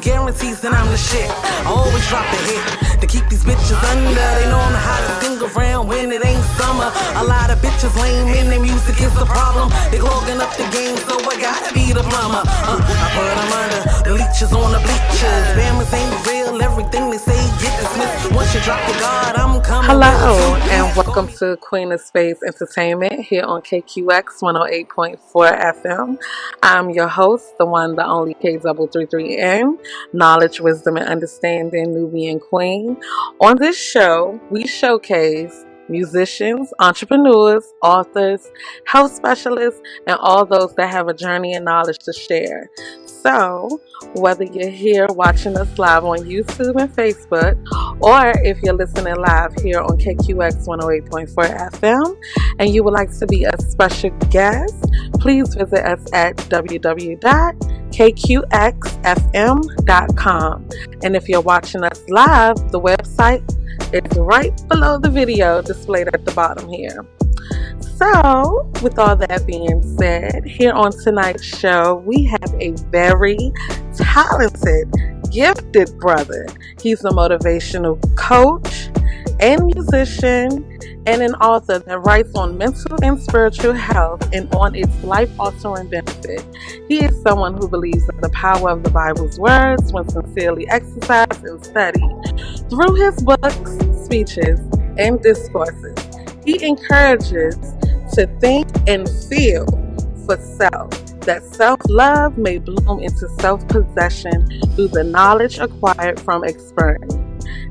guarantees that I'm the shit. I always drop a hit to keep these bitches under. They know I'm the hottest thing around when it ain't summer. A lot of bitches lame and their music is the problem. They clogging up the game, so I gotta be the plumber. I put them under the leeches on the bleachers. Bammers ain't real, everything they say get dismissed. Once you drop the guard, I'm coming. Hello, and welcome to Queen of Space Entertainment here on KQX 108.4 FM. I'm your host, the one, the only K333N, Knowledge, Wisdom, and Understanding Nubian Queen. On this show, we showcase musicians, entrepreneurs, authors, health specialists, and all those that have a journey and knowledge to share. So, whether you're here watching us live on YouTube and Facebook, or if you're listening live here on KQX 108.4 FM, and you would like to be a special guest, please visit us at www.kqxfm.com. And if you're watching us live, the website is right below the video displayed at the bottom here. So, with all that being said, here on tonight's show, we have a very talented, gifted brother. He's a motivational coach and musician and an author that writes on mental and spiritual health and on its life-altering benefit. He is someone who believes in the power of the Bible's words when sincerely exercised and studied. Through his books, speeches, and discourses, he encourages to think and feel for self, that self-love may bloom into self-possession through the knowledge acquired from experience.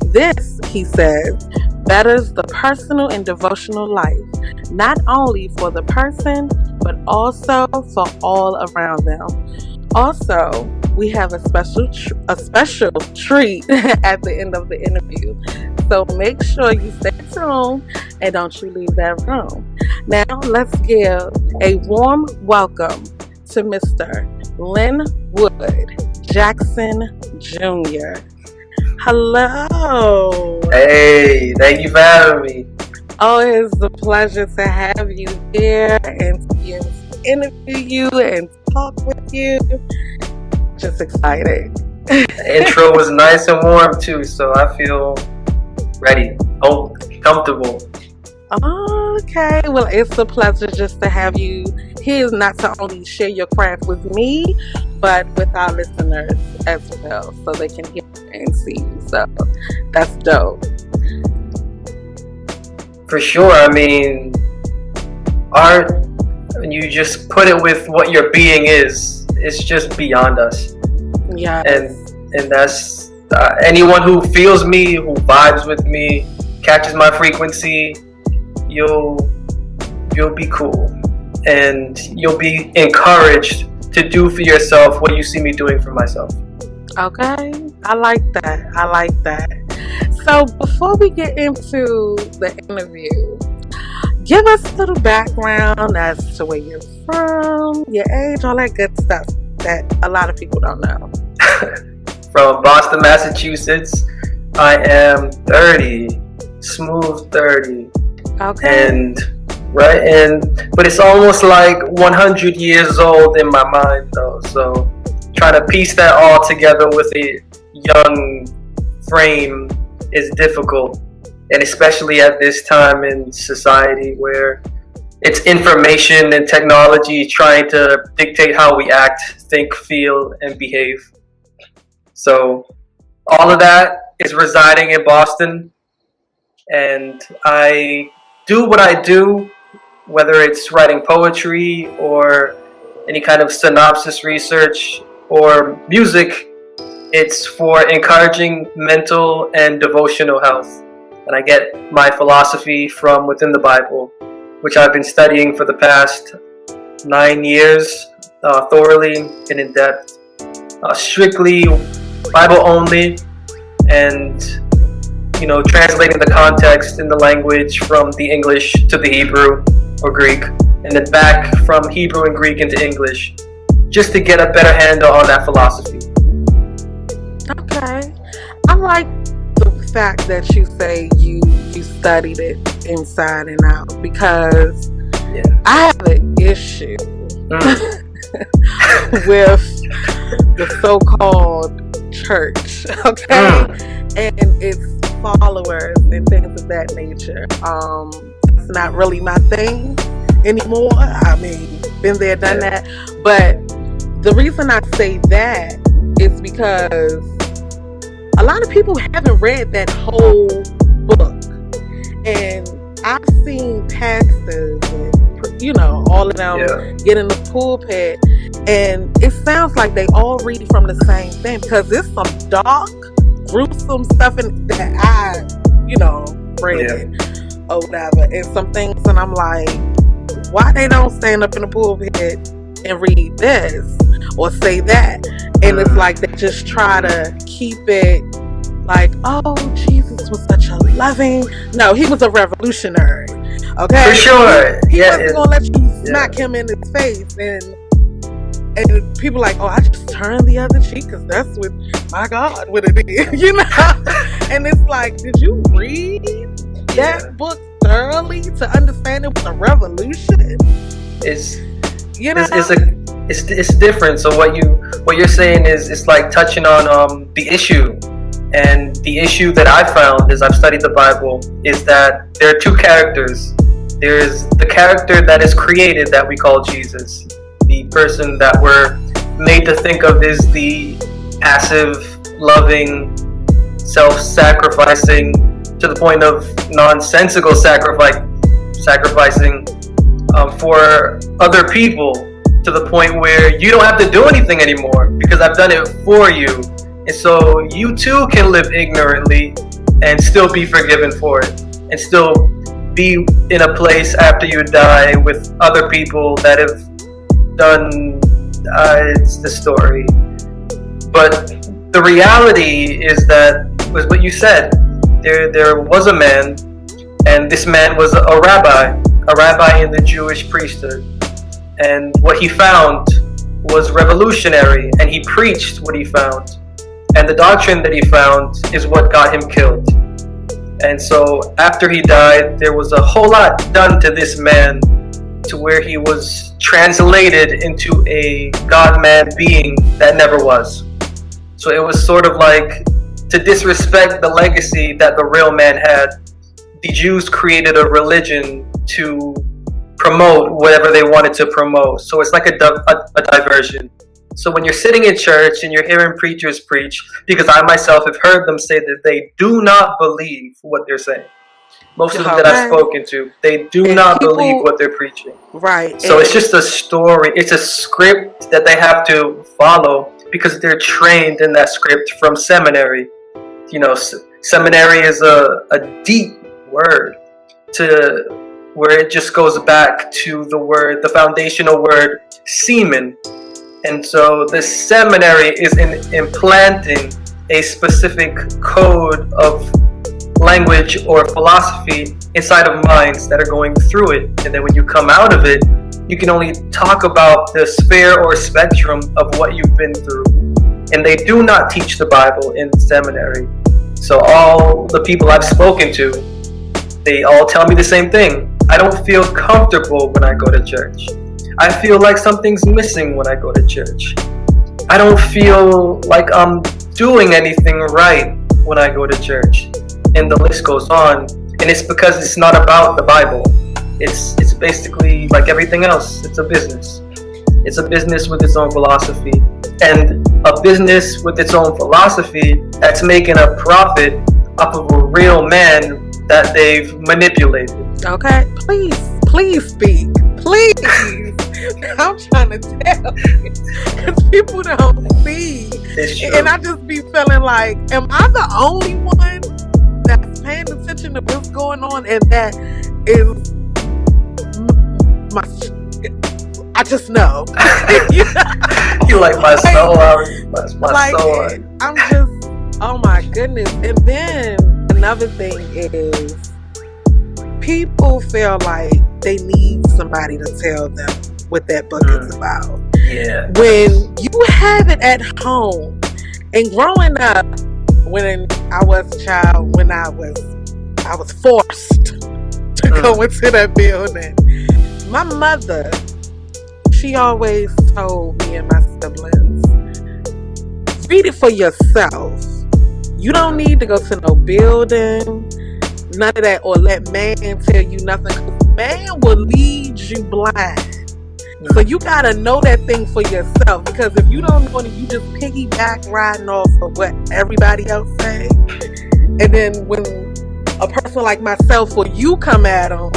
This, he says, betters the personal and devotional life, not only for the person, but also for all around them. Also, we have a special treat at the end of the interview. So make sure you stay tuned and don't you leave that room. Now, let's give a warm welcome to Mr. Linwood Jackson Jr. Hello. Hey, thank you for having me. Oh, it's a pleasure to have you here and to be able to interview you and talk with you. Just excited. The intro was nice and warm too, so I feel ready, comfortable. Okay, well, it's a pleasure just to have you here, not to only share your craft with me, but with our listeners as well, so they can hear and see you. So that's dope. For sure. I mean, art, when you just put it with what your being is, it's just beyond us. Yeah. And that's anyone who feels me, who vibes with me, catches my frequency, you'll be cool, and you'll be encouraged to do for yourself what you see me doing for myself. Okay, I like that. So before we get into the interview, give us a little background as to where you're from, your age, all that good stuff that a lot of people don't know. From Boston, Massachusetts. I am 30, smooth 30. Okay. But it's almost like 100 years old in my mind though. So trying to piece that all together with a young frame is difficult. And especially at this time in society where it's information and technology trying to dictate how we act, think, feel, and behave. So all of that is residing in Boston, and I do what I do, whether it's writing poetry or any kind of synopsis research or music. It's for encouraging mental and devotional health. And I get my philosophy from within the Bible, which I've been studying for the past 9 years, thoroughly and in depth, strictly Bible only, and translating the context in the language from the English to the Hebrew or Greek, and then back from Hebrew and Greek into English, just to get a better handle on that philosophy. Okay. I like the fact that you say you studied it inside and out, because I have an issue with the so-called church, okay, and its followers and things of that nature. It's not really my thing anymore. I mean, been there, done that. But the reason I say that is because a lot of people haven't read that whole book, and I've seen pastors and, you know, all of them get in the pulpit, and it sounds like they all read from the same thing, because there's some dark, gruesome stuff in that I, you know, read or whatever, and some things, and I'm like, why they don't stand up in the pulpit and read this or say that? And it's like they just try to keep it like, oh, Jesus was such a loving. No, he was a revolutionary. Okay, for sure. He wasn't gonna let you smack him in his face, and people like, oh, I just turned the other cheek because that's what my God would have did, you know. And it's like, did you read that book thoroughly to understand it was a revolution? It's, you know, it's different. So what you're saying is, it's like touching on the issue. And the issue that I found as I've studied the Bible is that there are two characters. There's the character that is created that we call Jesus, the person that we're made to think of as the passive, loving, self-sacrificing, to the point of nonsensical sacrificing for other people, to the point where you don't have to do anything anymore because I've done it for you. And so you too can live ignorantly and still be forgiven for it, and still be in a place after you die with other people that have done, it's the story. But the reality is that, was what you said, there was a man, and this man was a rabbi in the Jewish priesthood. And what he found was revolutionary, and he preached what he found. And the doctrine that he found is what got him killed. And so after he died, there was a whole lot done to this man, to where he was translated into a God-man being that never was. So it was sort of like, to disrespect the legacy that the real man had, the Jews created a religion to promote whatever they wanted to promote. So it's like a diversion. So when you're sitting in church and you're hearing preachers preach, because I myself have heard them say that they do not believe what they're saying. Most of them that I've spoken to, they do not believe what they're preaching. Right. So it's just a story. It's a script that they have to follow because they're trained in that script from seminary. You know, seminary is a deep word, to where it just goes back to the foundational word, semen. And so the seminary is implanting a specific code of language or philosophy inside of minds that are going through it. And then when you come out of it, you can only talk about the sphere or spectrum of what you've been through. And they do not teach the Bible in seminary. So all the people I've spoken to, they all tell me the same thing. I don't feel comfortable when I go to church. I feel like something's missing when I go to church. I don't feel like I'm doing anything right when I go to church. And the list goes on. And it's because it's not about the Bible. It's basically like everything else. It's a business. It's a business with its own philosophy. And a business with its own philosophy that's making a profit off of a real man that they've manipulated. Okay, please speak. Please. I'm trying to tell you, because people don't see. And I just be feeling like, am I the only one that's paying attention to what's going on? And that is I just know. You like my soul, my soul. I'm just, oh my goodness. And then another thing is, people feel like they need somebody to tell them what that book is about. Yeah. When you have it at home, and growing up, when I was a child, when I was forced to go into that building, my mother, she always told me and my siblings, read it for yourself. You don't need to go to no building, none of that, or let man tell you nothing, because man will lead you blind. So you gotta know that thing for yourself, because if you don't know it, you just piggyback riding off of what everybody else say. And then when a person like myself or you come at them,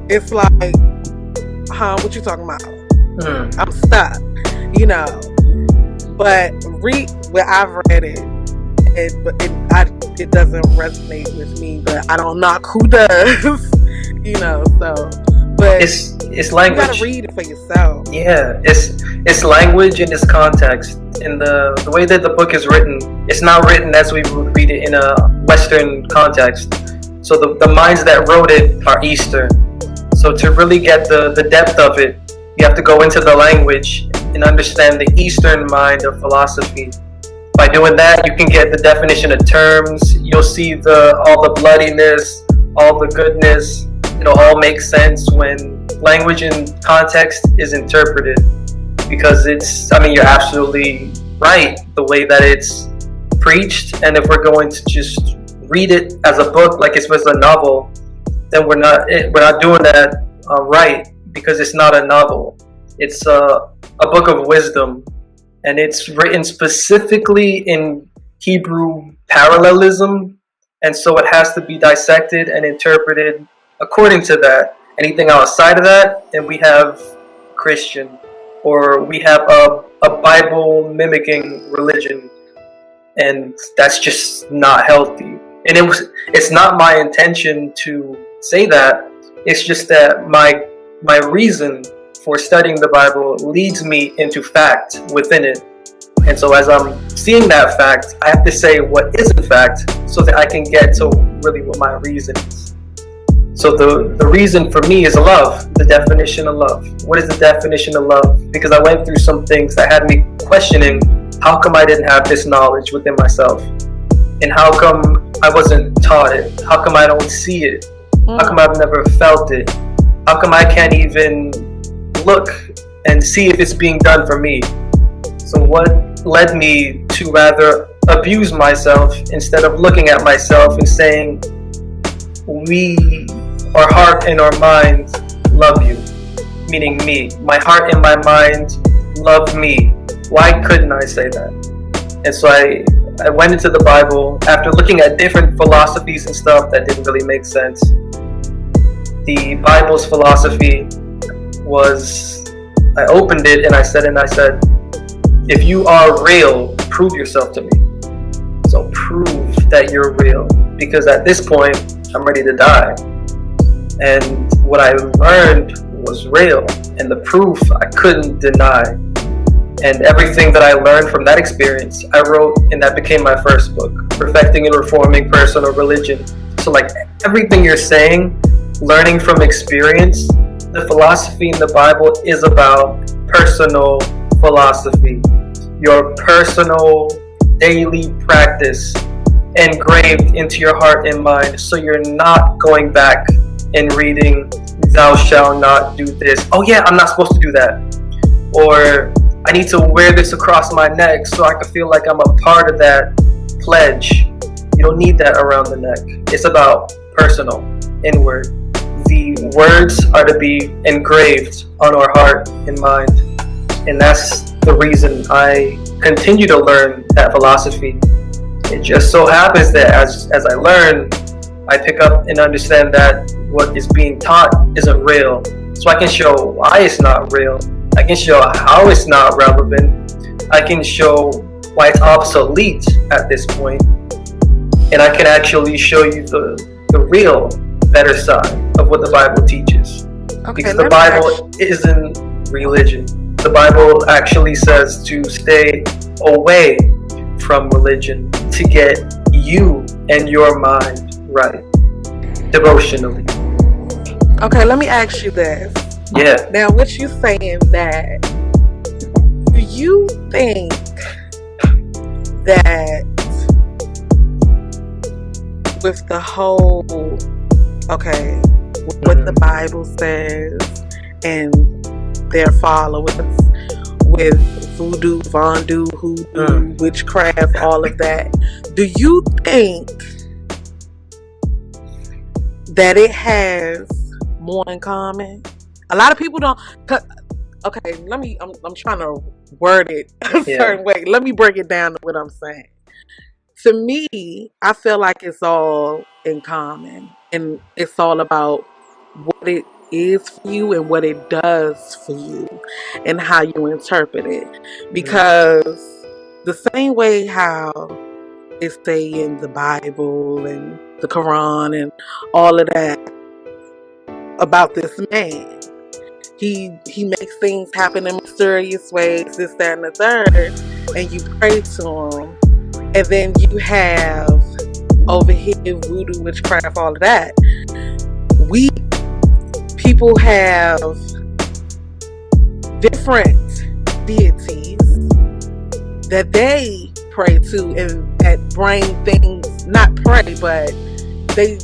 it's like, what you talking about? I'm stuck, you know. But I've read it, it doesn't resonate with me. But I don't knock who does, you know. So, but it's language. You gotta read it for yourself. Yeah, it's language and it's context. And the way that the book is written, it's not written as we would read it in a Western context. So the minds that wrote it are Eastern. So to really get the depth of it, you have to go into the language and understand the Eastern mind of philosophy. By doing that, you can get the definition of terms. You'll see all the bloodiness, all the goodness. It'll all make sense when language and context is interpreted. Because you're absolutely right the way that it's preached. And if we're going to just read it as a book like it was a novel, then we're not doing that right, because it's not a novel. It's a book of wisdom, and it's written specifically in Hebrew parallelism, and so it has to be dissected and interpreted according to that. Anything outside of that, and we have Christian, or we have a Bible mimicking religion, and that's just not healthy. And it's not my intention to say that. It's just that my reason for studying the Bible leads me into fact within it. And so as I'm seeing that fact, I have to say what isn't fact so that I can get to really what my reason is. So the reason for me is love, the definition of love. What is the definition of love? Because I went through some things that had me questioning, how come I didn't have this knowledge within myself? And how come I wasn't taught it? How come I don't see it? How come I've never felt it? How come I can't even look and see if it's being done for me? So what led me to rather abuse myself instead of looking at myself and saying, our heart and our mind love you, meaning me. My heart and my mind love me. Why couldn't I say that? And so I went into the Bible after looking at different philosophies and stuff that didn't really make sense. The Bible's philosophy was, I opened it and I said, if you are real, prove yourself to me. So prove that you're real, because at this point, I'm ready to die. And what I learned was real, and the proof I couldn't deny. And everything that I learned from that experience, I wrote, and that became my first book, Perfecting and Reforming Personal Religion. So like everything you're saying, learning from experience, the philosophy in the Bible is about personal philosophy, your personal daily practice engraved into your heart and mind, so you're not going back and reading, thou shalt not do this. Oh yeah, I'm not supposed to do that. Or I need to wear this across my neck so I can feel like I'm a part of that pledge. You don't need that around the neck. It's about personal, inward. The words are to be engraved on our heart and mind. And that's the reason I continue to learn that philosophy. It just so happens that as I learn, I pick up and understand that what is being taught isn't real. So I can show why it's not real. I can show how it's not relevant. I can show why it's obsolete at this point. And I can actually show you the real, better side of what the Bible teaches. Okay, because the Bible isn't religion. The Bible actually says to stay away from religion to get you and your mind right, devotionally. Okay, let me ask you this. Yeah. Now, what you saying that, do you think that with the whole, okay, what the Bible says and their followers with voodoo, hoodoo, witchcraft, all of that. Do you think that it has more in common? A lot of people don't. Okay, I'm trying to word it a certain way. Let me break it down to what I'm saying. To me, I feel like it's all in common, and it's all about what it is for you and what it does for you and how you interpret it. Because the same way how it say in the Bible and the Quran and all of that about this man, he makes things happen in mysterious ways, this, that, and the third, and you pray to him. And then you have over here voodoo, witchcraft, all of that. People have different deities that they pray to and that bring things, not pray, but they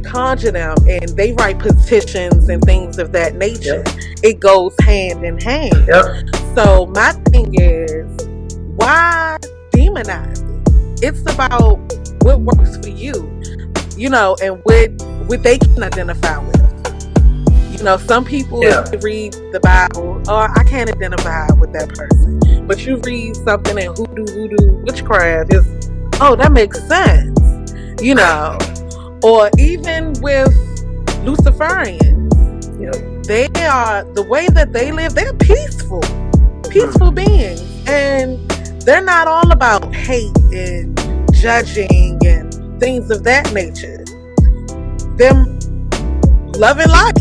conjure them and they write petitions and things of that nature. It goes hand in hand. So my thing is, why demonize it? It's about what works for you, and what they can identify with. Some people, if you read the Bible, I can't identify with that person. But you read something in hoodoo, witchcraft, that makes sense. Or even with Luciferians, they are, the way that they live, they're peaceful beings. And they're not all about hate and judging and things of that nature. Them loving life,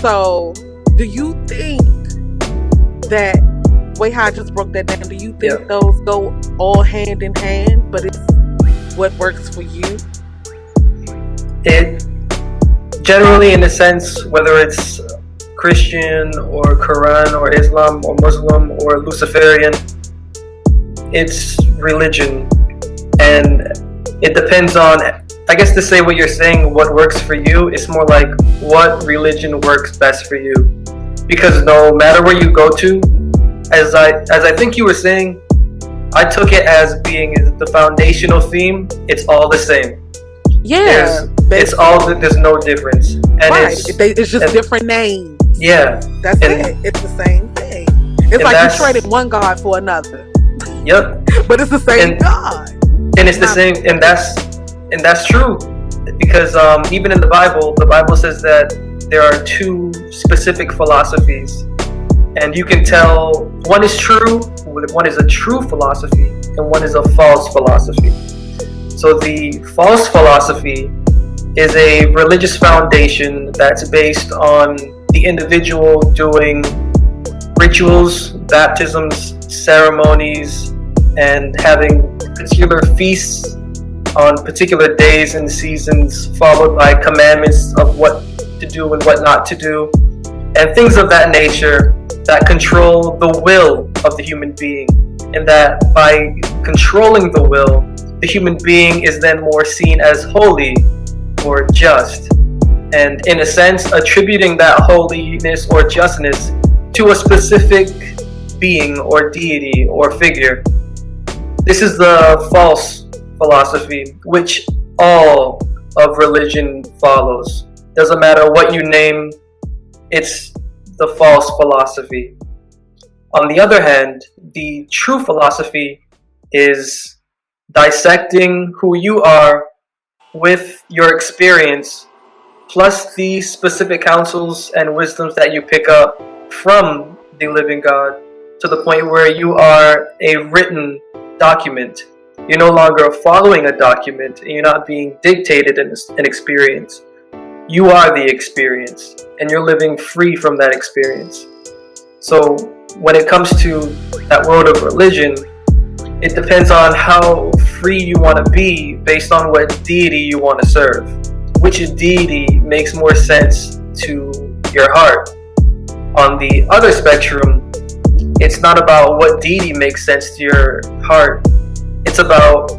So, do you think that, way how I just broke that down, do you think those go all hand in hand, but it's what works for you? It generally, in a sense, whether it's Christian or Quran or Islam or Muslim or Luciferian, it's religion, and it depends on, I guess, to say what you're saying, what works for you. It's more like what religion works best for you, because no matter where you go to, as I think you were saying, I took it as being the foundational theme. It's all the same. It's all, there's no difference, and it's just different names. That's it. It's the same thing. It's like you traded one God for another. But it's the same God. And it's the same, and that's true, because even in the Bible says that there are two specific philosophies, and you can tell one is true, one is a true philosophy, and one is a false philosophy. So the false philosophy is a religious foundation that's based on the individual doing rituals, baptisms, ceremonies, and having particular feasts on particular days and seasons, followed by commandments of what to do and what not to do, and things of that nature that control the will of the human being. And that by controlling the will, the human being is then more seen as holy or just, and in a sense attributing that holiness or justness to a specific being or deity or figure. This is the false philosophy, which all of religion follows. Doesn't matter what you name, it's the false philosophy. On the other hand, the true philosophy is dissecting who you are with your experience, plus the specific counsels and wisdoms that you pick up from the living God, to the point where you are a written document. You're no longer following a document, and you're not being dictated an experience. You are the experience, and you're living free from that experience. So when it comes to that world of religion, it depends on how free you want to be based on what deity you want to serve. Which deity makes more sense to your heart. On the other spectrum, it's not about what deity makes sense to your heart. It's about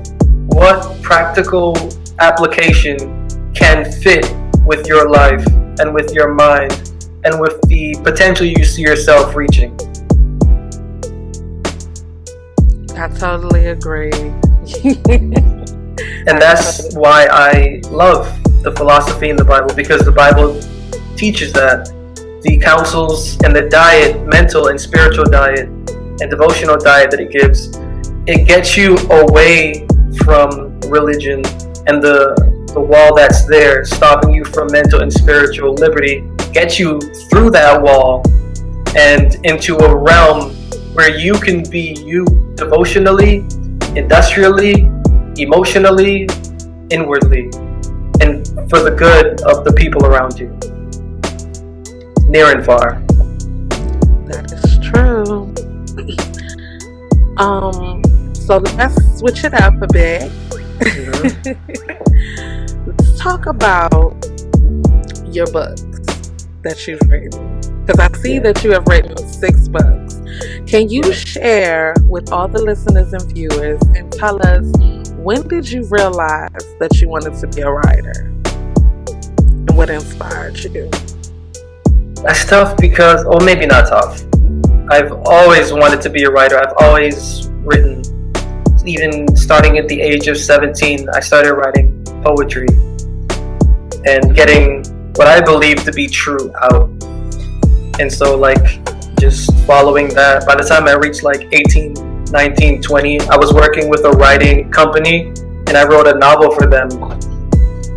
what practical application can fit with your life and with your mind and with the potential you see yourself reaching. I totally agree. And that's why I love the philosophy in the Bible, because the Bible teaches that the counsels and the diet, mental and spiritual diet and devotional diet that it gives, it gets you away from religion and the wall that's there stopping you from mental and spiritual liberty, gets you through that wall and into a realm where you can be you devotionally, industrially, emotionally, inwardly, and for the good of the people around you, near and far. That is true. So let's switch it up a bit. Let's talk about your books that you've written, because I see that you have written 6 books. Can you share with all the listeners and viewers and tell us, when did you realize that you wanted to be a writer and what inspired you? That's tough because, or maybe not tough. I've always wanted to be a writer. I've always written. Even starting at the age of 17, I started writing poetry and getting what I believe to be true out. And so, just following that, by the time I reached 18, 19, 20, I was working with a writing company and I wrote a novel for them.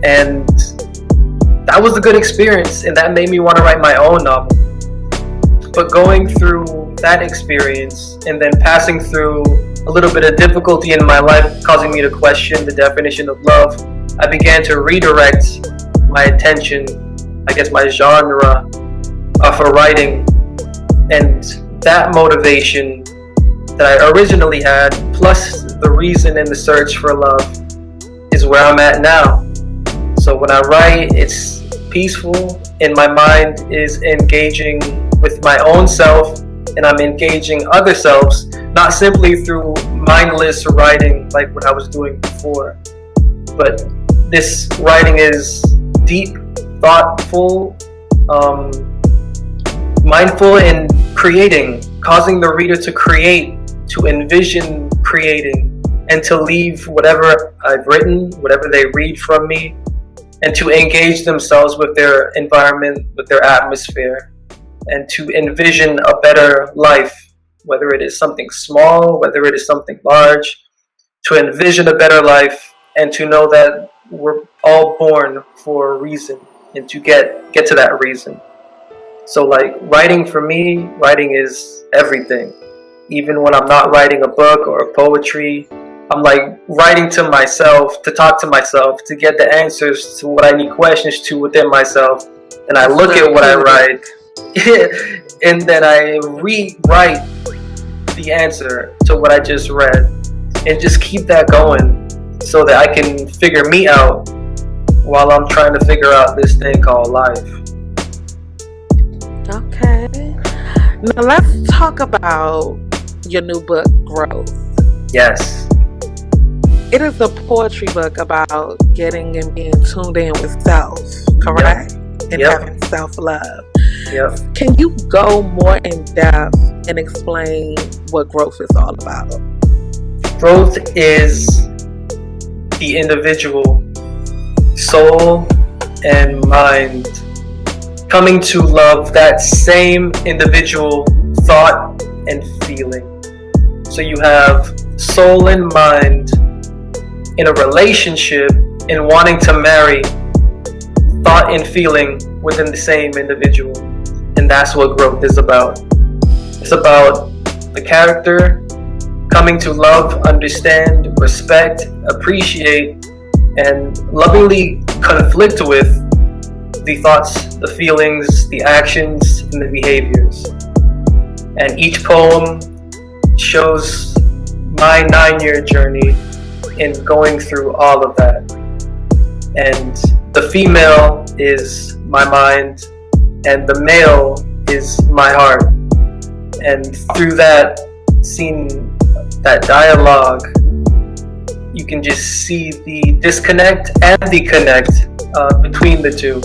And that was a good experience, and that made me want to write my own novel. But going through that experience and then passing through a little bit of difficulty in my life, causing me to question the definition of love, I began to redirect my attention, I guess my genre, for writing. And that motivation that I originally had, plus the reason and the search for love, is where I'm at now. So when I write, it's peaceful, and my mind is engaging with my own self, and I'm engaging other selves, not simply through mindless writing like what I was doing before. But this writing is deep, thoughtful, mindful, and creating, causing the reader to create, to envision creating, and to leave whatever I've written, whatever they read from me, and to engage themselves with their environment, with their atmosphere, and to envision a better life, whether it is something small, whether it is something large, to envision a better life and to know that we're all born for a reason and to get to that reason. So writing for me, writing is everything. Even when I'm not writing a book or a poetry, I'm writing to myself, to talk to myself, to get the answers to what I need questions to within myself. And I look at what I write and then I rewrite the answer to what I just read and just keep that going so that I can figure me out while I'm trying to figure out this thing called life. Okay. Now let's talk about your new book, Growth. Yes. It is a poetry book about getting and being tuned in with self, correct? Yep. And having self-love. Yep. Can you go more in depth and explain what growth is all about? Growth is the individual soul and mind coming to love that same individual thought and feeling. So you have soul and mind in a relationship and wanting to marry thought and feeling within the same individual. And that's what growth is about. It's about the character coming to love, understand, respect, appreciate, and lovingly conflict with the thoughts, the feelings, the actions, and the behaviors. And each poem shows my 9-year journey in going through all of that. And the female is my mind, and the male is my heart. And through that, seeing that dialogue, you can just see the disconnect and the connect between the two.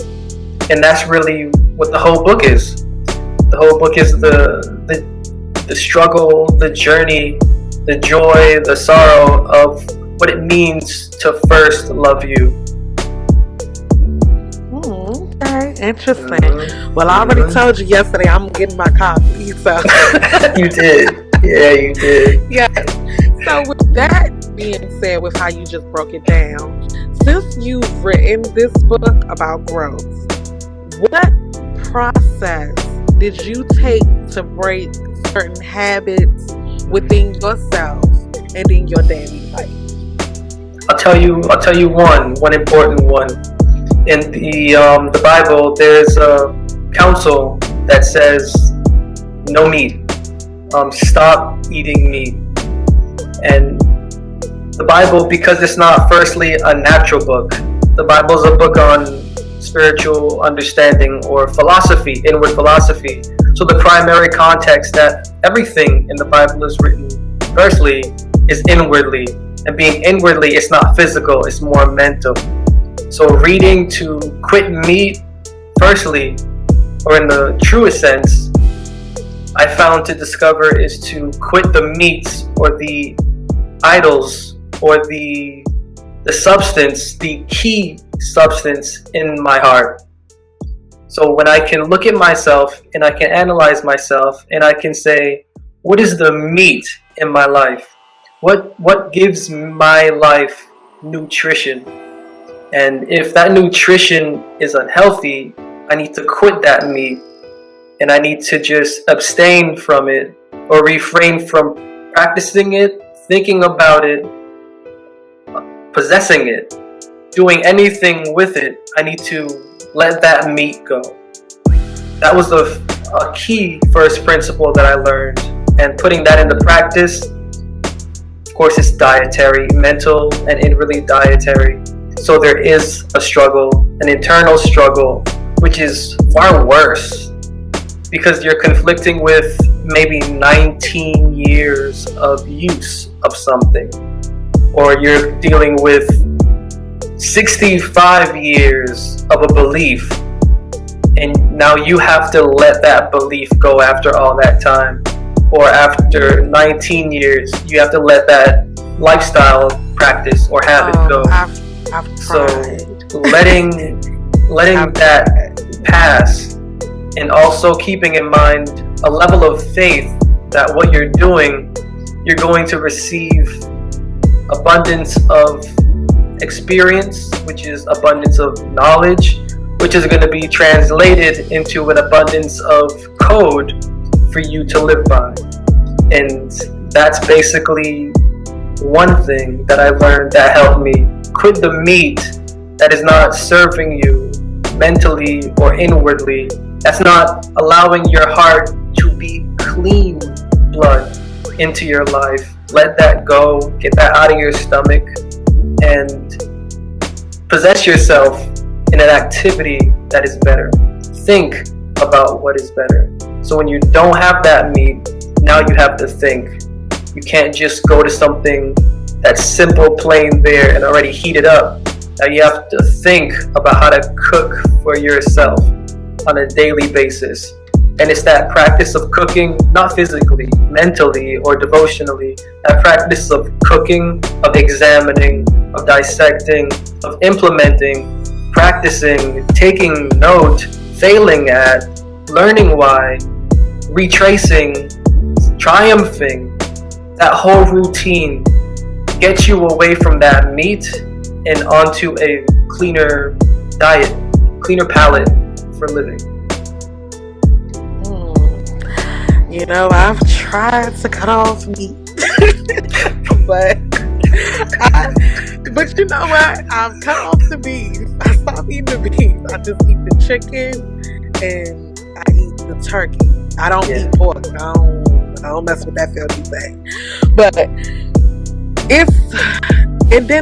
And that's really what the whole book is. The whole book is the struggle, the journey, the joy, the sorrow of what it means to first love you. Okay, interesting. Well, I already told you yesterday I'm getting my copy, so. You did. Yeah, you did. Yeah. So with that being said, with how you just broke it down, since you've written this book about growth, what process did you take to break certain habits within yourself and in your daily life? I'll tell you one important one. In the Bible, there's a counsel that says no meat. Stop eating meat. And the Bible, because it's not firstly a natural book, the Bible is a book on spiritual understanding or philosophy, inward philosophy. So the primary context that everything in the Bible is written firstly is inwardly. And being inwardly, it's not physical, it's more mental. So reading to quit meat, firstly, or in the truest sense, I found to discover is to quit the meats or the idols or the substance, the key substance in my heart. So when I can look at myself and I can analyze myself and I can say, what is the meat in my life? What gives my life nutrition? And if that nutrition is unhealthy, I need to quit that meat and I need to just abstain from it or refrain from practicing it, thinking about it, possessing it, doing anything with it. I need to let that meat go. That was a key first principle that I learned, and putting that into practice, of course, it's dietary, mental and inwardly dietary. So there is a struggle, an internal struggle, which is far worse because you're conflicting with maybe 19 years of use of something, or you're dealing with 65 years of a belief, and now you have to let that belief go after all that time, or after 19 years you have to let that lifestyle practice or habit go. I've so tried. letting that pass, and also keeping in mind a level of faith that what you're doing, you're going to receive abundance of experience, which is abundance of knowledge, which is going to be translated into an abundance of code for you to live by. And that's basically one thing that I learned that helped me quit the meat that is not serving you mentally or inwardly. That's not allowing your heart to be clean blood into your life. Let that go, get that out of your stomach, and possess yourself in an activity that is better. Think about what is better. So when you don't have that meat, now you have to think. You can't just go to something that's simple, plain there, and already heated up. Now you have to think about how to cook for yourself on a daily basis. And it's that practice of cooking, not physically, mentally, or devotionally. That practice of cooking, of examining, of dissecting, of implementing, practicing, taking note, failing at, learning why, retracing, triumphing. That whole routine gets you away from that meat and onto a cleaner diet, cleaner palate for living. You know, I've tried to cut off meat, but you know what? I've cut off the beef. I stopped eating the beef. I just eat the chicken and I eat the turkey. I don't eat pork. I don't mess with that filthy thing. But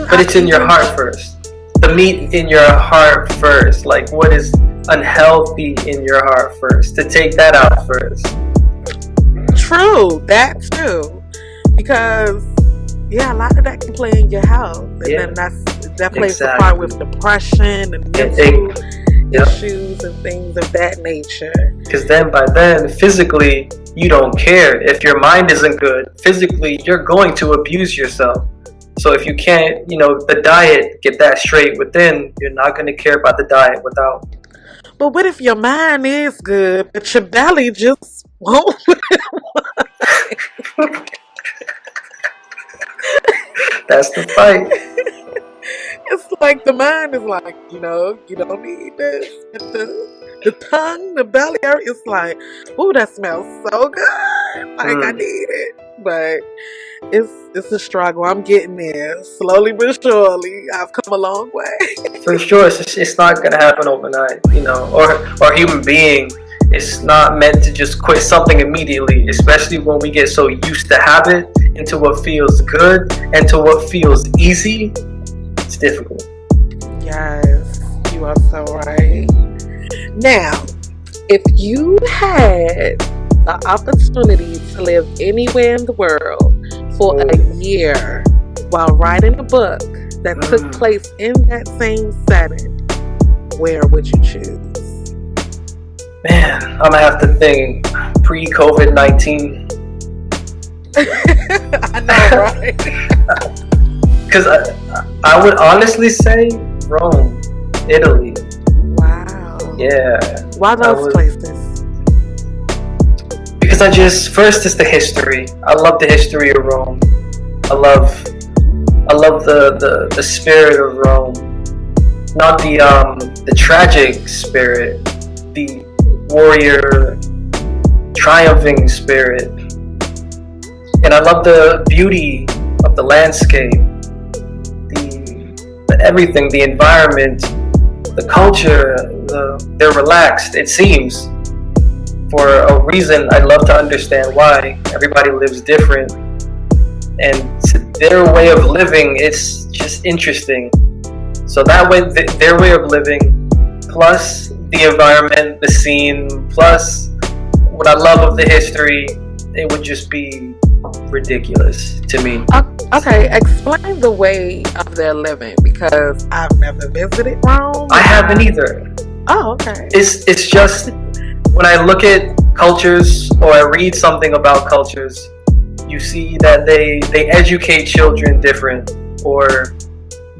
it's in your heart first. The meat in your heart first. Like, what is unhealthy in your heart first? To take that out first. True, that too, because a lot of that can play in your health, and then that plays a part with depression and mental issues and things of that nature. Because then, physically, you don't care. If your mind isn't good, physically, you're going to abuse yourself. So if you can't, the diet, get that straight within, you're not going to care about the diet without. But what if your mind is good, but your belly just won't? That's the fight. It's like the mind is like, you don't need this. But the tongue, the belly area, it's like, ooh, that smells so good. Like I need it. But it's a struggle. I'm getting there. Slowly but surely. I've come a long way. For sure, it's not going to happen overnight, or a human being is not meant to just quit something immediately, especially when we get so used to habit into what feels good and to what feels easy. It's difficult. Yes, you are so right. Now, if you had the opportunity to live anywhere in the world for a year while writing a book that took place in that same setting, where would you choose? Man, I'm gonna have to think pre-COVID-19. I know, right? Because I would honestly say Rome, Italy. Wow. Yeah. Why those places? Because first is the history. I love the history of Rome. I love the spirit of Rome. Not the tragic spirit, the warrior triumphing spirit. And I love the beauty of the landscape, the everything, the environment, the culture. They're relaxed, it seems. For a reason, I'd love to understand why. Everybody lives different, and their way of living, it's just interesting. So that way, their way of living, plus the environment, the scene, plus what I love of the history, it would just be ridiculous to me. Okay, explain the way of their living, because I've never visited Rome. I haven't either. Oh, okay. It's just when I look at cultures or I read something about cultures, you see that they educate children different, or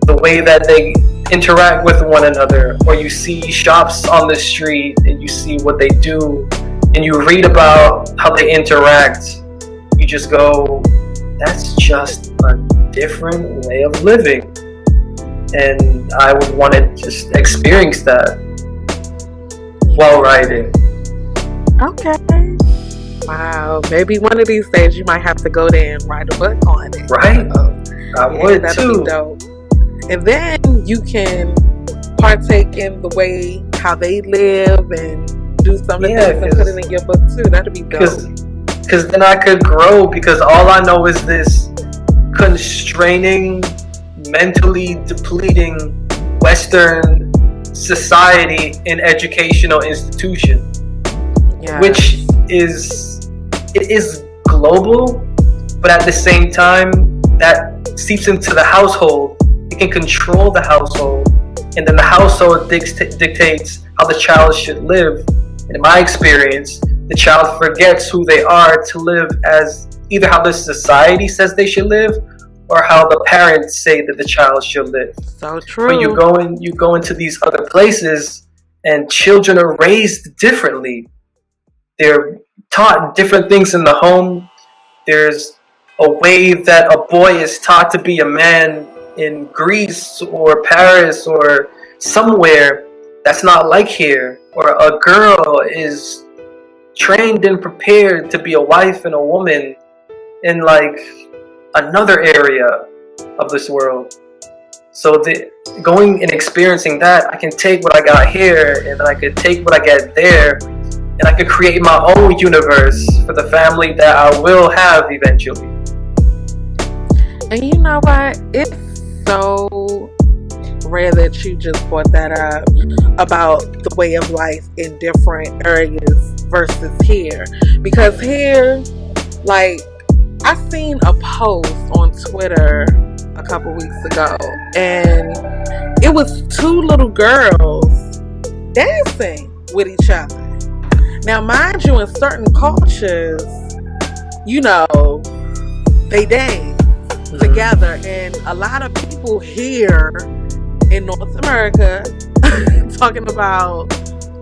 the way that they interact with one another, or you see shops on the street and you see what they do and you read about how they interact, you just go, that's just a different way of living, and I would want to just experience that while writing. Okay. Wow. Maybe one of these days you might have to go there and write a book on it. Right? I would that'll too. Be dope. And then you can partake in the way how they live and do some of the things and put it in your book too. That'd be dope. Because then I could grow, because all I know is this constraining, mentally depleting Western society and educational institution. Which is global, but at the same time, that seeps into the household. It can control the household, and then the household dictates how the child should live. And in my experience, the child forgets who they are to live as either how the society says they should live, or how the parents say that the child should live. So true. But you go into these other places, and children are raised differently. They're taught different things in the home. There's a way that a boy is taught to be a man in Greece or Paris or somewhere that's not like here. Or a girl is trained and prepared to be a wife and a woman in like another area of this world. So going and experiencing that, I can take what I got here and I could take what I get there, and I could create my own universe for the family that I will have eventually. And you know what? It's so rare that you just brought that up about the way of life in different areas versus here. Because here, like, I seen a post on Twitter a couple weeks ago, and it was two little girls dancing with each other. Now, mind you, in certain cultures, you know, they dance together, and a lot of people here in North America talking about,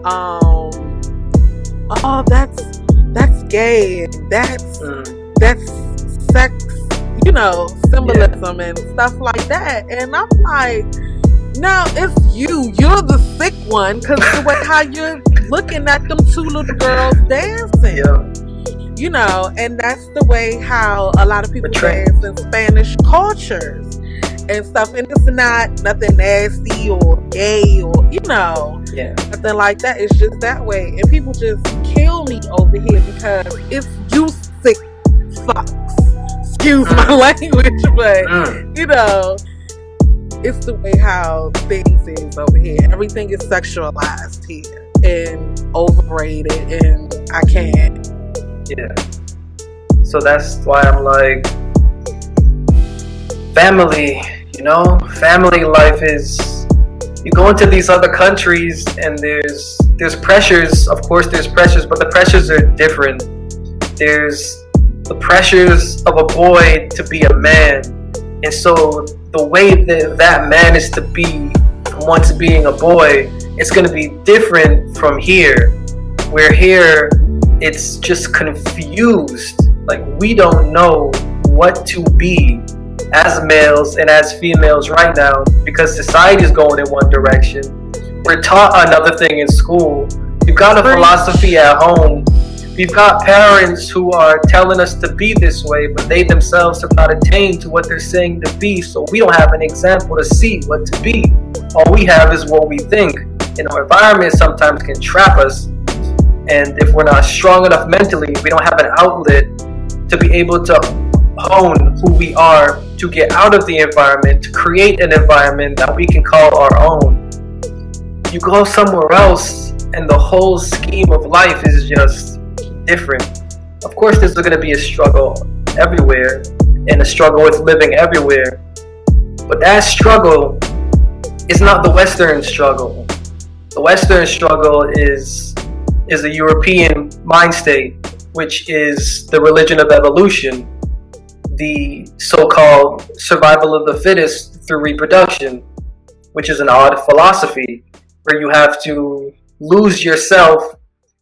oh, that's gay, and that's sex, you know, symbolism and stuff like that. And I'm like, no, it's you. You're the sick one, because the way how you're looking at them two little girls dancing. You know, and that's the way how a lot of people dance in Spanish cultures and stuff. And it's not nothing nasty or gay or, you know, nothing like that. It's just that way. And people just kill me over here because it's you sick fucks. Excuse my language, but, you know, it's the way how things is over here. Everything is sexualized here and overrated, and I can't. Yeah. So that's why I'm like, family, you know, family life is, you go into these other countries and there's pressures, of course there's pressures, but the pressures are different. There's the pressures of a boy to be a man, and so the way that man is to be from once being a boy, it's going to be different from here. Where here, it's just confused. Like, we don't know what to be as males and as females right now because society is going in one direction. We're taught another thing in school. We've got a philosophy at home. We've got parents who are telling us to be this way, but they themselves have not attained to what they're saying to be, so we don't have an example to see what to be. All we have is what we think. And our environment sometimes can trap us. And if we're not strong enough mentally, we don't have an outlet to be able to hone who we are, to get out of the environment, to create an environment that we can call our own. You go somewhere else and the whole scheme of life is just different. Of course, there's going to be a struggle everywhere and a struggle with living everywhere. But that struggle is not the Western struggle. The Western struggle is a European mind state, which is the religion of evolution, the so-called survival of the fittest through reproduction, which is an odd philosophy where you have to lose yourself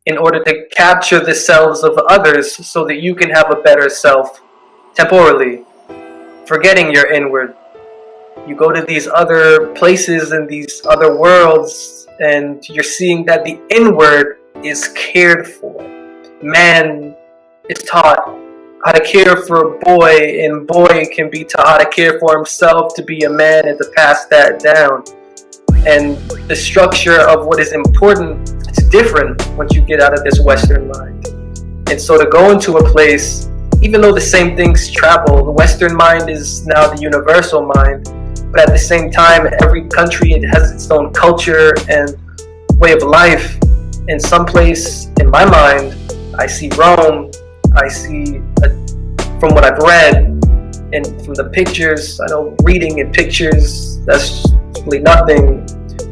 in order to capture the selves of others so that you can have a better self temporally, forgetting your inward. You go to these other places and these other worlds and you're seeing that the inward is cared for. Man is taught how to care for a boy, and boy can be taught how to care for himself, to be a man and to pass that down. And the structure of what is important is different once you get out of this Western mind. And so to go into a place, even though the same things travel, the Western mind is now the universal mind, but at the same time, every country, it has its own culture and way of life. In some place in my mind, I see Rome, I see, from what I've read, and from the pictures, I know reading and pictures, that's really nothing,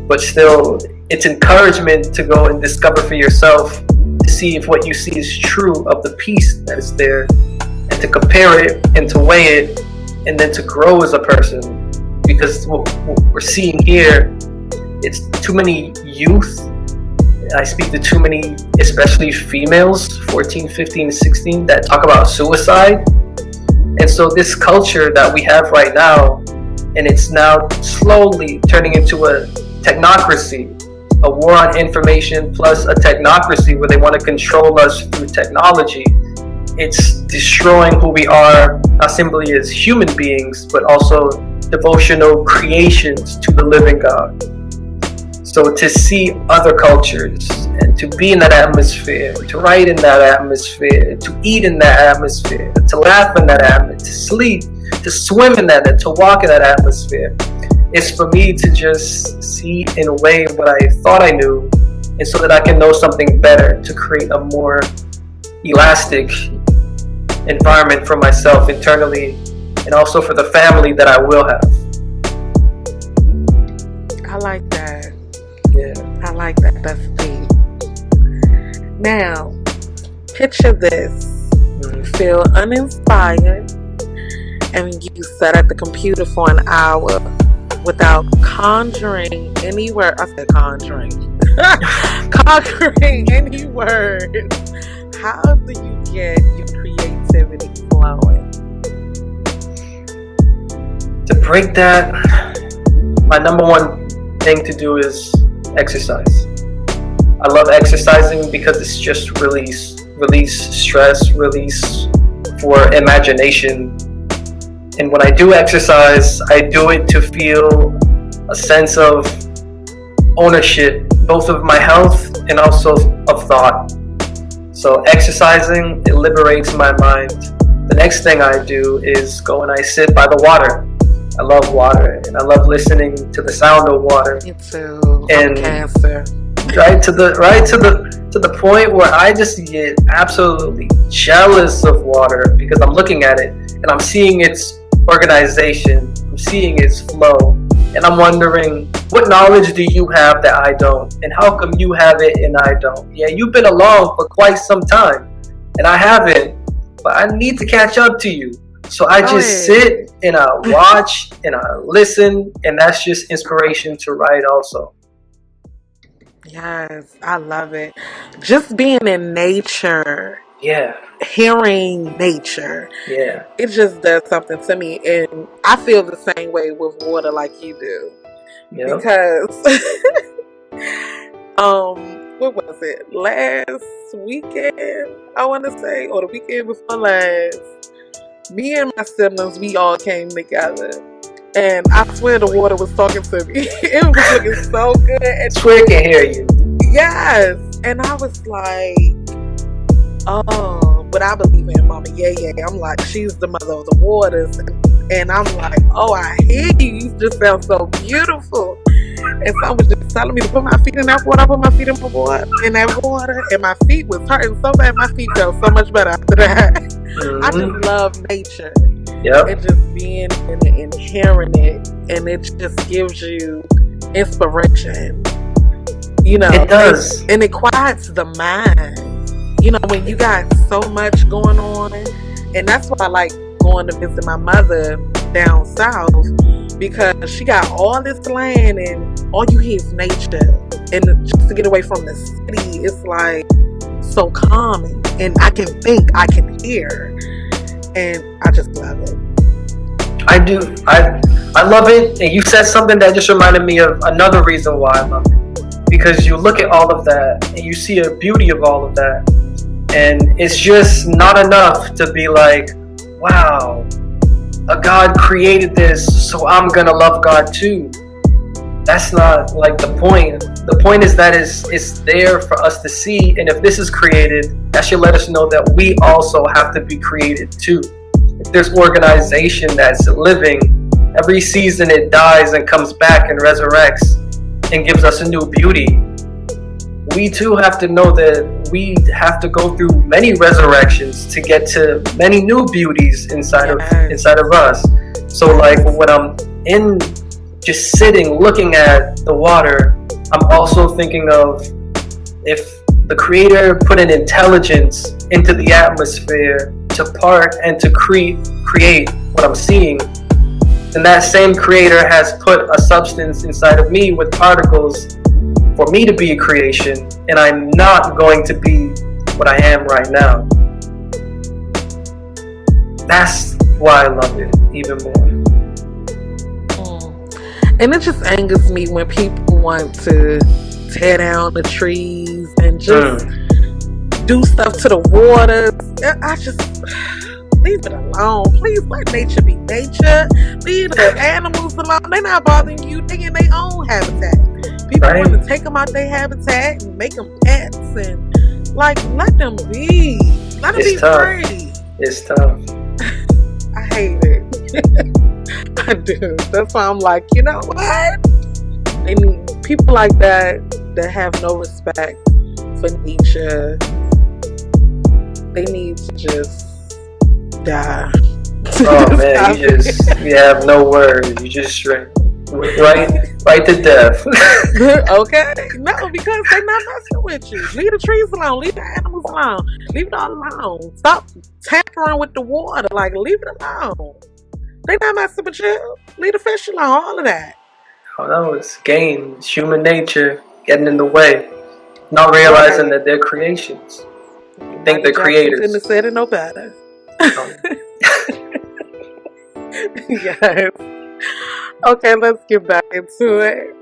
but still, it's encouragement to go and discover for yourself, to see if what you see is true of the peace that is there, and to compare it and to weigh it, and then to grow as a person. Because what we're seeing here, it's too many youth. I speak to too many, especially females, 14, 15, 16, that talk about suicide. And so this culture that we have right now, and it's now slowly turning into a technocracy, a war on information plus a technocracy where they want to control us through technology. It's destroying who we are, not simply as human beings, but also devotional creations to the living God. So to see other cultures and to be in that atmosphere, to write in that atmosphere, to eat in that atmosphere, to laugh in that atmosphere, to sleep, to swim in that, to walk in that atmosphere, is for me to just see in a way what I thought I knew, and so that I can know something better, to create a more elastic environment for myself internally, and also for the family that I will have. I like that. Yeah. I like that. That's deep. Now, picture this. You feel uninspired and you sat at the computer for an hour without conjuring any word. I said conjuring. Conquering any word. How do you get your creativity flowing? To break that, my number one thing to do is exercise. I love exercising because it's just release stress, release for imagination. And when I do exercise, I do it to feel a sense of ownership, both of my health and also of thought. So exercising, it liberates my mind. The next thing I do is go and I sit by the water. I love water, and I love listening to the sound of water. Me too. And cancer. Right to the point where I just get absolutely jealous of water because I'm looking at it and I'm seeing its organization, I'm seeing its flow, and I'm wondering, what knowledge do you have that I don't? And how come you have it and I don't? Yeah, you've been along for quite some time and I haven't, but I need to catch up to you. So I just sit and I watch and I listen, and that's just inspiration to write also. Yes, I love it. Just being in nature. Yeah. Hearing nature. Yeah. It just does something to me. And I feel the same way with water like you do. Yep. Because what was it? Last weekend, I want to say, or the weekend before last, me and my siblings, we all came together. And I swear the water was talking to me. It was looking so good. And Swear can hear you. Yes. And I was like, oh, but I believe in Mama. Yeah. I'm like, she's the mother of the waters. And I'm like, oh, I hear you. You just sound so beautiful. And someone was just telling me to put my feet in that water. I put my feet in that water. And my feet was hurting so bad. My feet felt so much better after that. Mm-hmm. I just love nature. Yep. And just being in it and hearing it, and it just gives you inspiration. You know, it does, and it quiets the mind. You know, when you got so much going on, and that's why I like going to visit my mother down south, because she got all this land and all you hear is nature, and just to get away from the city, it's like so calming, and I can think, I can hear. And I just love it. I do. I love it. And you said something that just reminded me of another reason why I love it. Because you look at all of that and you see a beauty of all of that. And it's just not enough to be like, wow, a God created this, so I'm going to love God too. That's not like the point. The point is that it's there for us to see. And if this is created, that should let us know that we also have to be created too. If there's organization that's living, every season it dies and comes back and resurrects and gives us a new beauty. We too have to know that we have to go through many resurrections to get to many new beauties inside of us. So like when I'm in just sitting looking at the water, I'm also thinking of if the creator put an intelligence into the atmosphere to part and to create what I'm seeing, then that same creator has put a substance inside of me with particles for me to be a creation, and I'm not going to be what I am right now. That's why I love it even more. And it just angers me when people want to tear down the trees and just do stuff to the water. I just leave it alone. Please let nature be nature. Leave the animals alone. They're not bothering you. They're in their own habitat. People want to take them out their habitat and make them pets and like let them be. Let them be free. It's tough. I hate it. I do. That's why I'm like, you know what? They need people like that have no respect for nature. They need to just die. Oh man, you have no words. You just shrink. Right to death. Okay? No, because they're not messing with you. Leave the trees alone. Leave the animals alone. Leave it all alone. Stop tampering with the water. Like, leave it alone. They not messing with you. Leave the fish alone. All of that. Oh no, it's game. It's human nature getting in the way. Not realizing that they're creations. Think they're creators. Couldn't have said it no better. Yes. Okay, let's get back into it.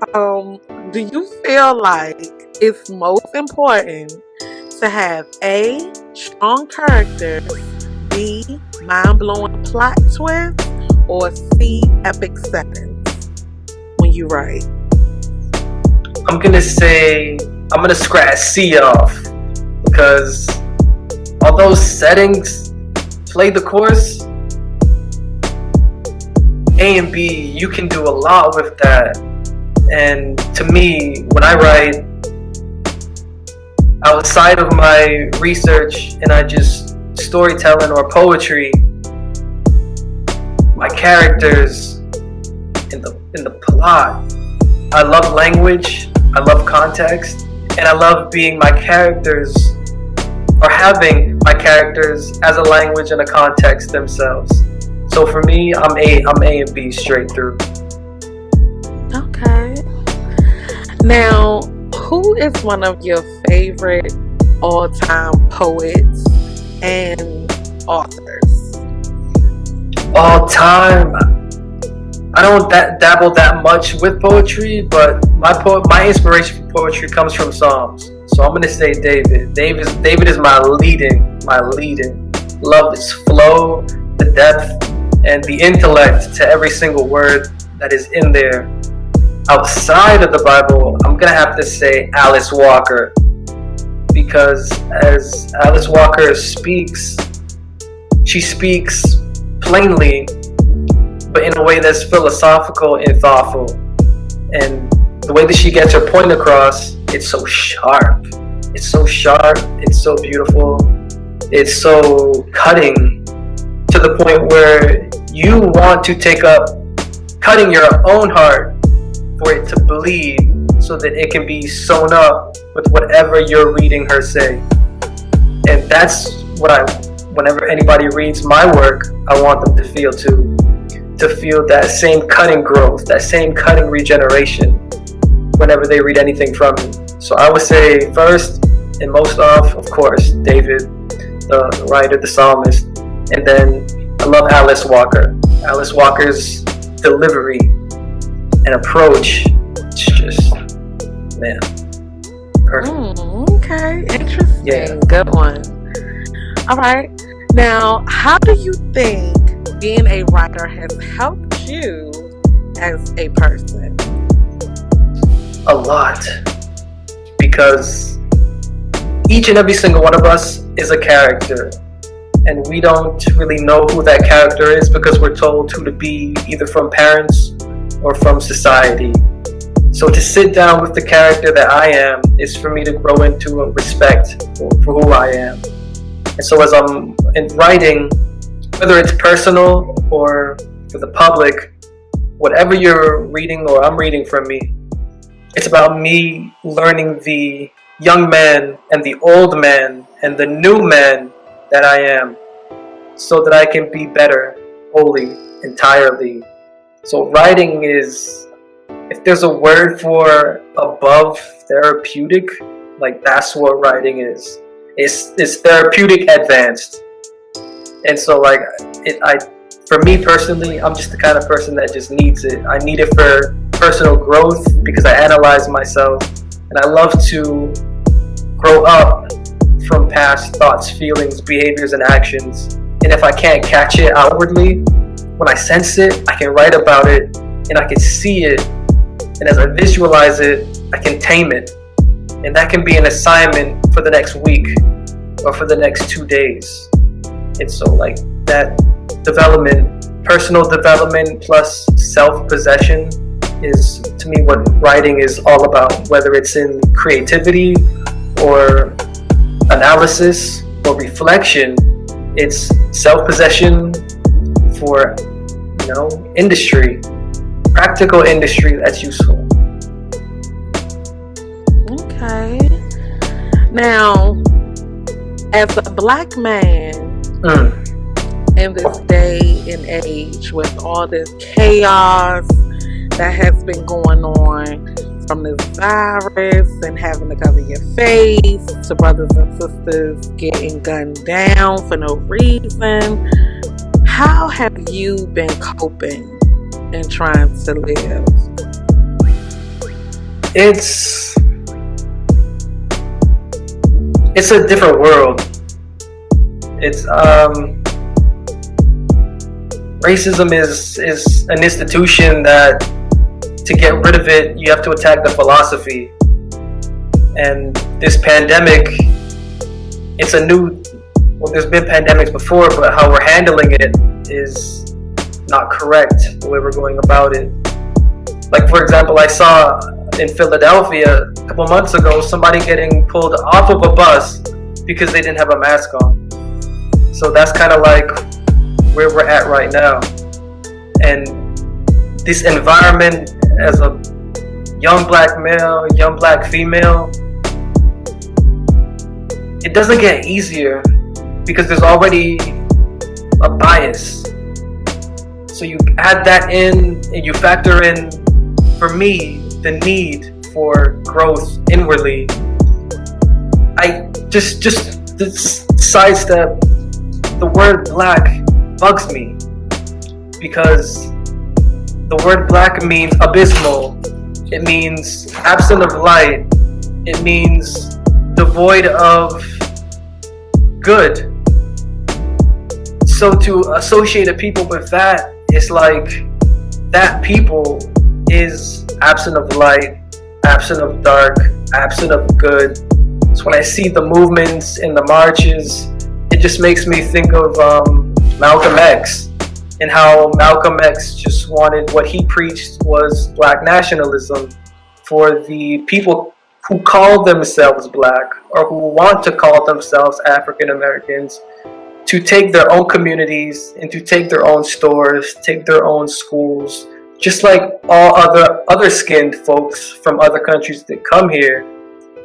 Do you feel like it's most important to have A, strong characters, B, mind-blowing plot twists, or C, epic settings when you write? I'm gonna scratch C off, because although settings play the course, A and B, you can do a lot with that. And to me, when I write, outside of my research and I just storytelling or poetry, my characters in the plot, I love language, I love context, and I love being my characters, or having my characters as a language and a context themselves. So for me, I'm A and B straight through. Okay. Now, who is one of your favorite all-time poets and authors? All time, I don't dabble that much with poetry, but my inspiration for poetry comes from Psalms. So I'm gonna say David. David is my leading. Love his flow, the depth, and the intellect to every single word that is in there. Outside of the Bible, I'm gonna have to say Alice Walker, because as Alice Walker speaks, she speaks plainly, but in a way that's philosophical and thoughtful. And the way that she gets her point across, it's so sharp. It's so beautiful. It's so cutting, to the point where you want to take up cutting your own heart for it to bleed, so that it can be sewn up with whatever you're reading her say. And that's what whenever anybody reads my work, I want them to feel too. To feel that same cutting growth, that same cutting regeneration whenever they read anything from me. So I would say first and most of course, David, the writer, the psalmist. And then I love Alice Walker. Alice Walker's delivery and approach, it's just, man, perfect. Okay, interesting. Yeah. Good one. All right. Now, how do you think being a writer has helped you as a person? A lot. Because each and every single one of us is a character. And we don't really know who that character is, because we're told who to be, either from parents or from society. So to sit down with the character that I am is for me to grow into a respect for who I am. And so as I'm writing, whether it's personal or for the public, whatever you're reading or I'm reading from me, it's about me learning the young man and the old man and the new man that I am, so that I can be better, wholly, entirely. So writing is, if there's a word for above therapeutic, like that's what writing is. It's therapeutic advanced. And so like for me personally, I'm just the kind of person that just needs it. I need it for personal growth, because I analyze myself, and I love to grow up from past thoughts, feelings, behaviors, and actions. And if I can't catch it outwardly, when I sense it, I can write about it, and I can see it. And as I visualize it, I can tame it. And that can be an assignment for the next week or for the next 2 days. And so like that development, personal development plus self-possession is, to me, what writing is all about, whether it's in creativity or analysis or reflection. It's self-possession for, industry. practical industry that's useful. Okay. Now, as a black man in this day and age with all this chaos that has been going on, from this virus and having to cover your face, to brothers and sisters getting gunned down for no reason, how have you been coping and trying to live? It's a different world. It's racism is an institution that, to get rid of it, you have to attack the philosophy. And this pandemic, it's a new, well, there's been pandemics before, but how we're handling it is not correct, the way we're going about it. Like, for example, I saw in Philadelphia a couple months ago somebody getting pulled off of a bus because they didn't have a mask on. So that's kind of like where we're at right now. And this environment, as a young black male, young black female, it doesn't get easier because there's already a bias. So you add that in and you factor in, for me, the need for growth inwardly. I just this sidestep, the word black bugs me because the word black means abysmal. It means absent of light. It means devoid of good. So to associate a people with that, it's like that people is absent of light, absent of dark, absent of good. So when I see the movements and the marches, it just makes me think of Malcolm X, and how Malcolm X just wanted, what he preached was black nationalism for the people who call themselves black or who want to call themselves African Americans, to take their own communities and to take their own stores, take their own schools, just like all other skinned folks from other countries that come here,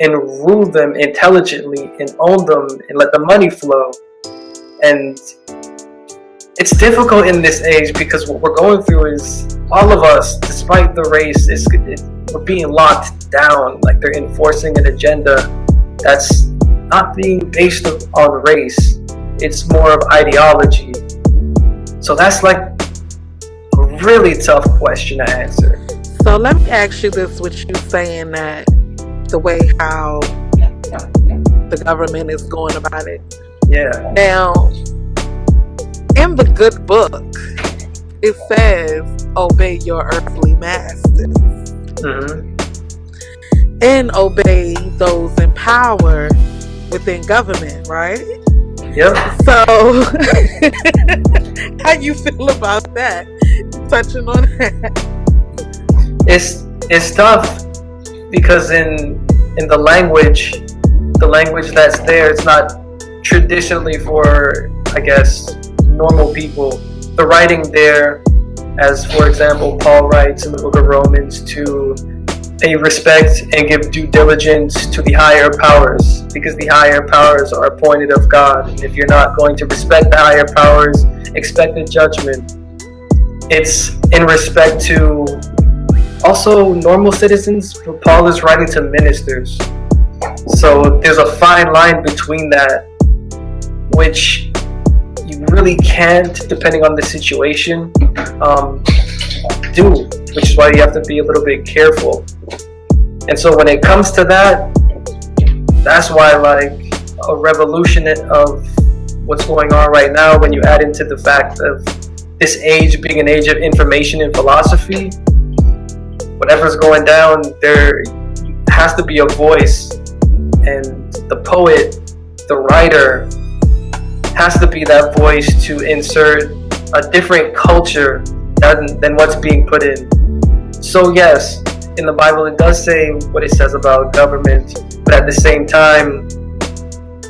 and rule them intelligently and own them and let the money flow. And it's difficult in this age because what we're going through is all of us, despite the race, we're being locked down. Like, they're enforcing an agenda that's not being based on race. It's more of ideology. So that's like a really tough question to answer. So let me ask you this, with you saying that the way how the government is going about it. Yeah. Now, in the good book, it says, obey your earthly masters. And obey those in power within government, right? Yep. So, how you feel about that? Touching on that. It's tough because in the language that's there, it's not traditionally for, I guess, normal people. The writing there, as for example, Paul writes in the book of Romans, to pay respect and give due diligence to the higher powers, because the higher powers are appointed of God. And if you're not going to respect the higher powers, expect a judgment. It's in respect to also normal citizens, but Paul is writing to ministers. So there's a fine line between that, which you really can't, depending on the situation, do, which is why you have to be a little bit careful. And so when it comes to that, that's why, like, a revolution of what's going on right now, when you add into the fact of this age being an age of information and philosophy, whatever's going down, there has to be a voice, and the poet, the writer, has to be that voice to insert a different culture than what's being put in. So yes, in the Bible it does say what it says about government, but at the same time,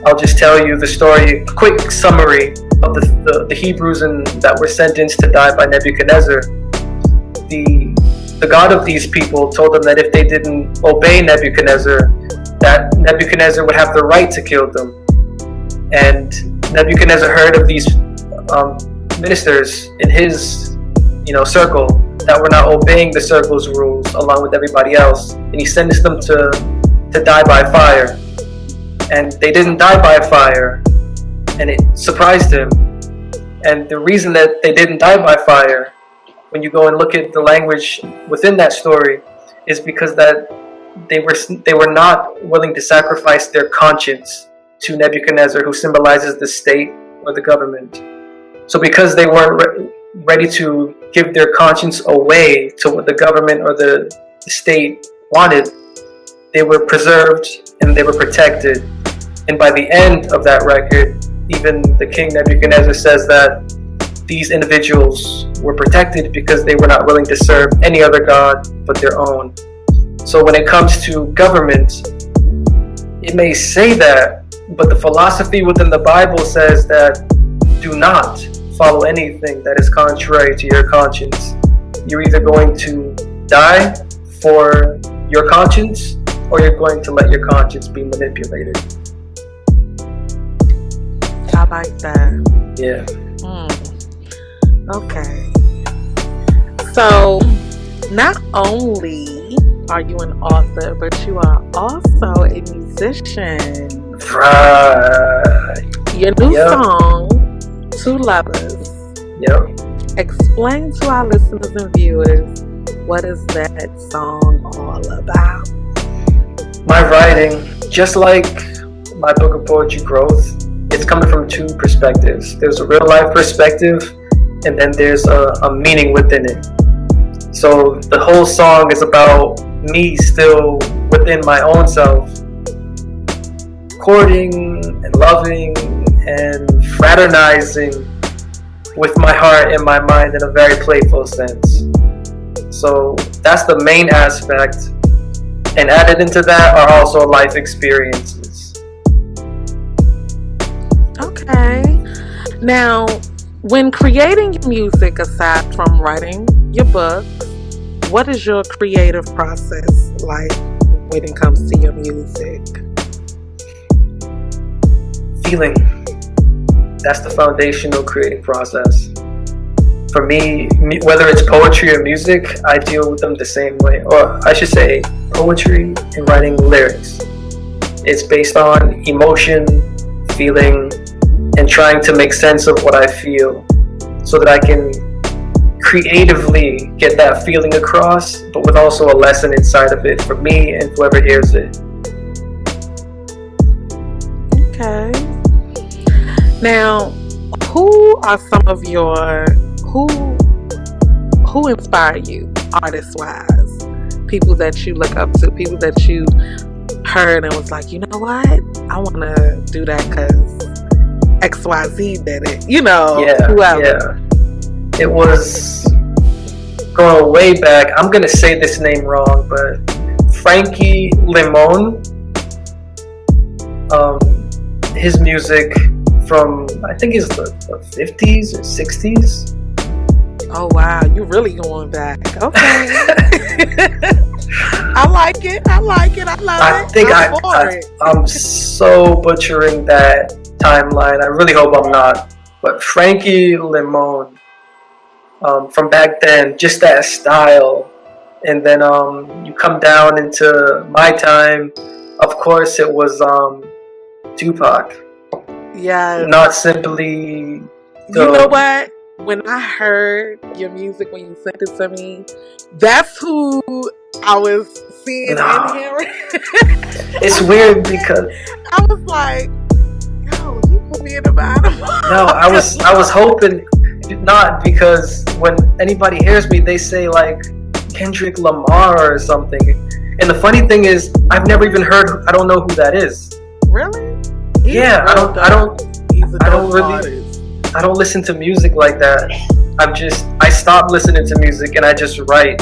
I'll just tell you the story, quick summary of the Hebrews that were sentenced to die by Nebuchadnezzar. The the god of these people told them that if they didn't obey Nebuchadnezzar, that Nebuchadnezzar would have the right to kill them. And Nebuchadnezzar heard of these ministers in his, circle that were not obeying the circle's rules along with everybody else, and he sentenced them to die by fire. And they didn't die by fire, and it surprised him. And the reason that they didn't die by fire, when you go and look at the language within that story, is because that they were not willing to sacrifice their conscience to Nebuchadnezzar, who symbolizes the state or the government. So because they weren't ready to give their conscience away to what the government or the state wanted, they were preserved and they were protected. And by the end of that record, even the king Nebuchadnezzar says that these individuals were protected because they were not willing to serve any other god but their own. So when it comes to government, it may say that, but the philosophy within the Bible says that do not follow anything that is contrary to your conscience. You're either going to die for your conscience, or you're going to let your conscience be manipulated. I like that. Yeah. Okay. So, not only are you an author, but you are also a musician. Right. Your new song, Two Lovers. Yep. Explain to our listeners and viewers, what is that song all about? My writing, just like my book of poetry Growth, it's coming from two perspectives. There's a real life perspective, and then there's a meaning within it. So the whole song is about me still within my own self, courting and loving and fraternizing with my heart and my mind in a very playful sense. So that's the main aspect, and added into that are also life experiences. Okay. Now, when creating music, aside from writing your books, what is your creative process like when it comes to your music? Feeling. That's the foundational creating process. For me, whether it's poetry or music, I deal with them the same way. Or I should say, poetry and writing lyrics. It's based on emotion, feeling, and trying to make sense of what I feel so that I can creatively get that feeling across, but with also a lesson inside of it for me and whoever hears it. Okay. Now, who are some of your who inspire you, artist-wise? People that you look up to, people that you heard and was like, you know what? I want to do that because XYZ did it. Whoever. Yeah. It was going way back. I'm going to say this name wrong, but Frankie Limon. His music from, I think it's the 50s or 60s. Oh wow, you really going back. Okay. I like it. I love it. I'm so butchering that timeline. I really hope I'm not. But Frankie Limon, from back then, just that style. And then you come down into my time. Of course, it was Tupac. Yeah. Not simply. You know what? When I heard your music, when you sent it to me, that's who I was seeing and hearing. It's weird because I was like, yo, you put me in the bottom. No, I was hoping not, because when anybody hears me, they say like Kendrick Lamar or something. And the funny thing is, I've never even heard. I don't know who that is. Really? Yeah, I don't listen to music like that. I stopped listening to music and I just write.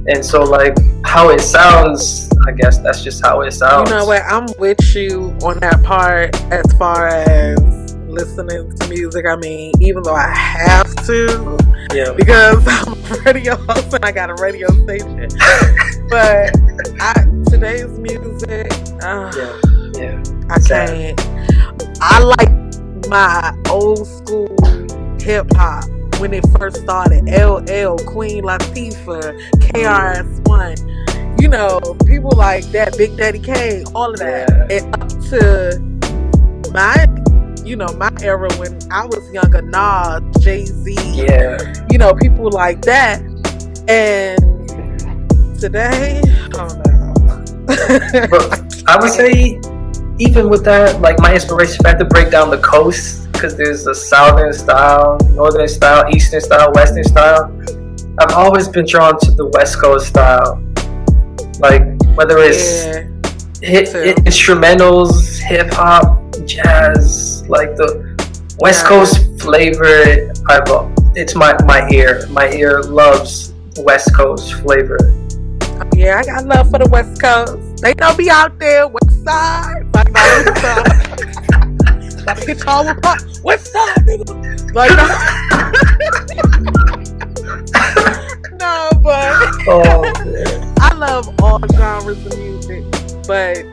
And so like how it sounds, I guess that's just how it sounds. You know what? I'm with you on that part as far as listening to music. I mean, even though I have to, yeah, because I'm a radio host and I got a radio station. But today's music, I can't. I like my old school hip hop when it first started. LL, Queen Latifah, KRS-One. You know, people like that, Big Daddy Kane, all of that. And up to my era when I was younger, Nas, Jay-Z, you know, people like that. And today, oh no. But I would say, even with that, like my inspiration, if I have to break down the coast, because there's a southern style, northern style, eastern style, western style. I've always been drawn to the West Coast style. Like, whether it's instrumentals, hip hop, jazz, like the West Coast flavor, it's my ear. My ear loves West Coast flavor. Yeah, I got love for the West Coast. They don't be out there, West Side. Like my West Side. Like get y'all with my West Side, nigga. Like no, but I love all genres of music. But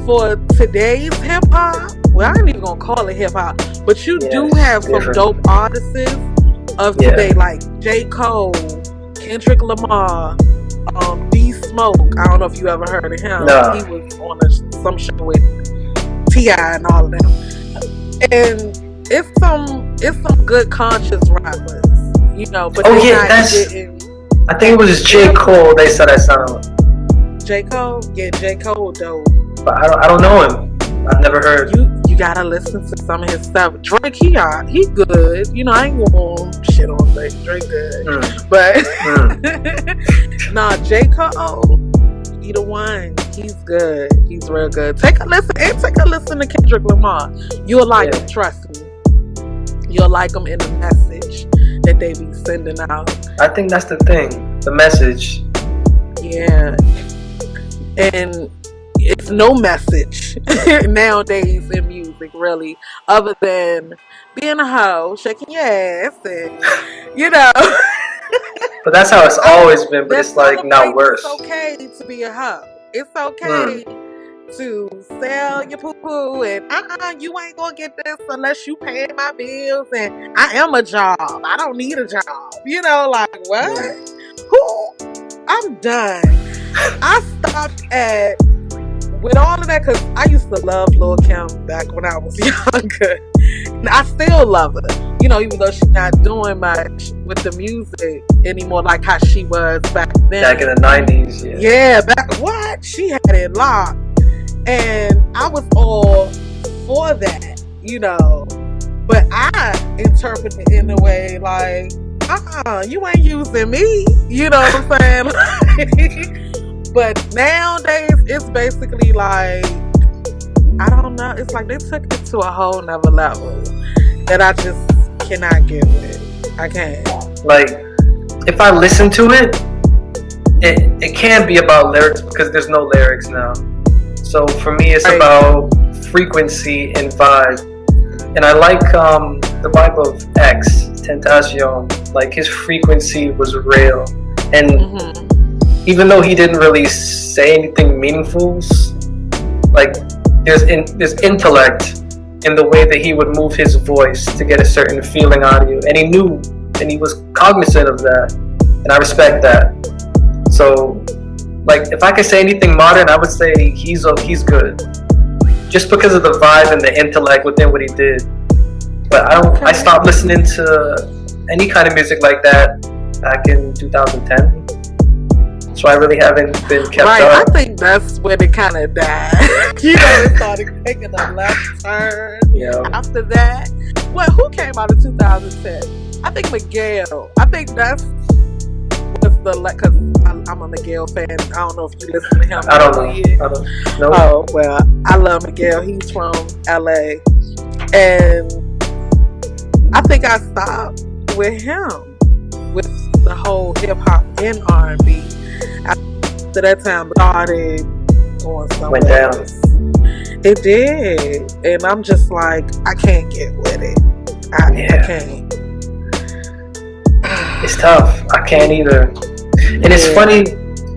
for today's hip hop, well, I ain't even gonna call it hip hop, but you do have some dope artists of today, like J. Cole, Kendrick Lamar, D Smoke. I don't know if you ever heard of him. No. He was on some show with T.I. and all of them. And it's some good conscious rappers, you know. But I think it was J. Cole. They said that sounded. J. Cole, yeah, J. Cole dope. But I don't know him. I've never heard. You gotta listen to some of his stuff. Drake, he good. You know, I ain't gonna shit on Drake. Drake good, but nah, J. Cole, he the one. He's good. He's real good. Take a listen to Kendrick Lamar. You'll like him. Trust me. You'll like him in the message that they be sending out. I think that's the thing. The message. Yeah, and it's no message nowadays in music, really, other than being a hoe, shaking your ass, and you know. But that's how it's always been. But it's like now worse. It's okay to be a hoe. It's okay to sell your poo-poo and you ain't gonna get this unless you pay my bills, and I am a job. I don't need a job. You know, like what? Who? I'm done. I stopped with all of that because I used to love Lil' Kim back when I was younger. And I still love her. You know, even though she's not doing much with the music anymore like how she was back then. Back in the 90s, She had it locked. And I was all for that, you know. But I interpret it in a way like, you ain't using me. You know what I'm saying? But nowadays, it's basically like, I don't know. It's like they took it to a whole nother level that I just cannot get with. I can't. Like, if I listen to it, it can't be about lyrics because there's no lyrics now. So for me, it's about frequency and vibe. And I like the vibe of X, Tentacion. Like, his frequency was real. And even though he didn't really say anything meaningful, like there's intellect in the way that he would move his voice to get a certain feeling out of you, and he knew, and he was cognizant of that, and I respect that. So, like, if I could say anything modern, I would say he's good, just because of the vibe and the intellect within what he did. But I stopped listening to any kind of music like that back in 2010. So I really haven't been kept up. I think that's when it kind of died. You know, it started taking a left turn. After that, who came out in 2010? I think Miguel. I think that's because I'm a Miguel fan. I don't know if you listen to him. I don't know. Oh well, I love Miguel. He's from LA, and I think I stopped with him with the whole hip hop and R&B. After that time started going somewhere. Went down. It did, and I'm just like, I can't get with it. I can't. It's tough. I can't either. And it's funny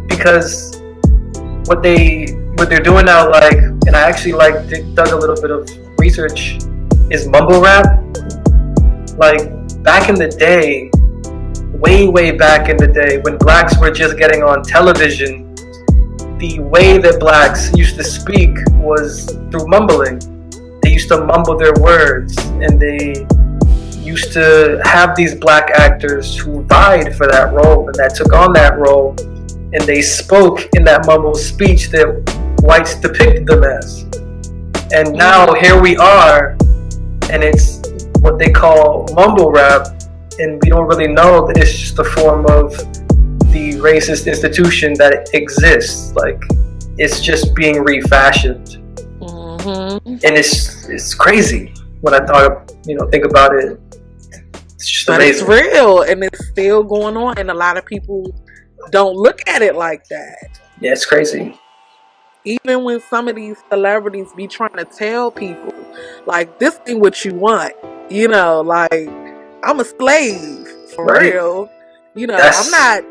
because what they're doing now, like, and I actually like dug a little bit of research, is mumble rap. Like back in the day, way back in the day, when blacks were just getting on television, the way that blacks used to speak was through mumbling. They used to mumble their words, and they used to have these black actors who vied for that role and that took on that role, and they spoke in that mumbled speech that whites depicted them as. And now here we are, and it's what they call mumble rap, and we don't really know that it's just a form of the racist institution that exists. Like, it's just being refashioned. And it's crazy when I think about it. It's just amazing. But it's real, and it's still going on, and a lot of people don't look at it like that. Yeah, it's crazy. Even when some of these celebrities be trying to tell people, like, this ain't what you want, you know, like, I'm a slave for real. You know, I'm not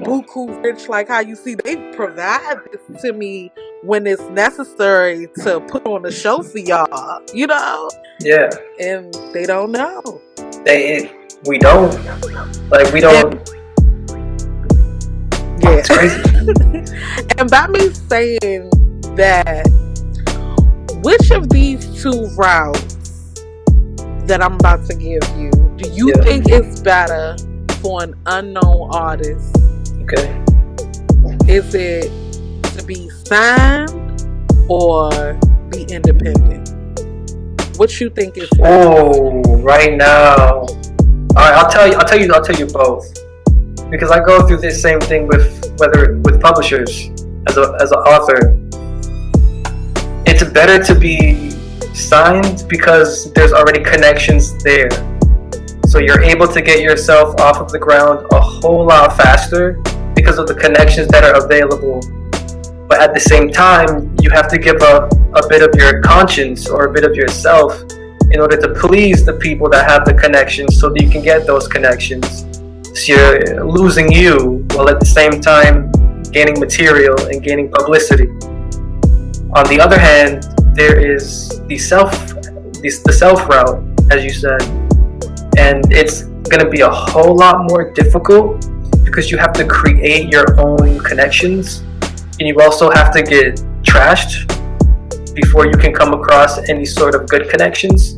buku rich like how you see they provide this to me when it's necessary to put on a show for y'all, you know? Yeah. And they don't know. We don't. Like, we don't. Yeah. It's crazy. And by me saying that, which of these two routes that I'm about to give you, do you think it's better for an unknown artist? Okay. Is it to be signed or be independent? What you think is better? Oh, right now. All right, I'll tell you both, because I go through this same thing with publishers as an author. It's better to be signed because there's already connections there. So you're able to get yourself off of the ground a whole lot faster because of the connections that are available. But at the same time, you have to give up a bit of your conscience or a bit of yourself in order to please the people that have the connections so that you can get those connections. So you're losing you while at the same time gaining material and gaining publicity. On the other hand, there is the self route, as you said, and it's going to be a whole lot more difficult because you have to create your own connections, and you also have to get trashed before you can come across any sort of good connections.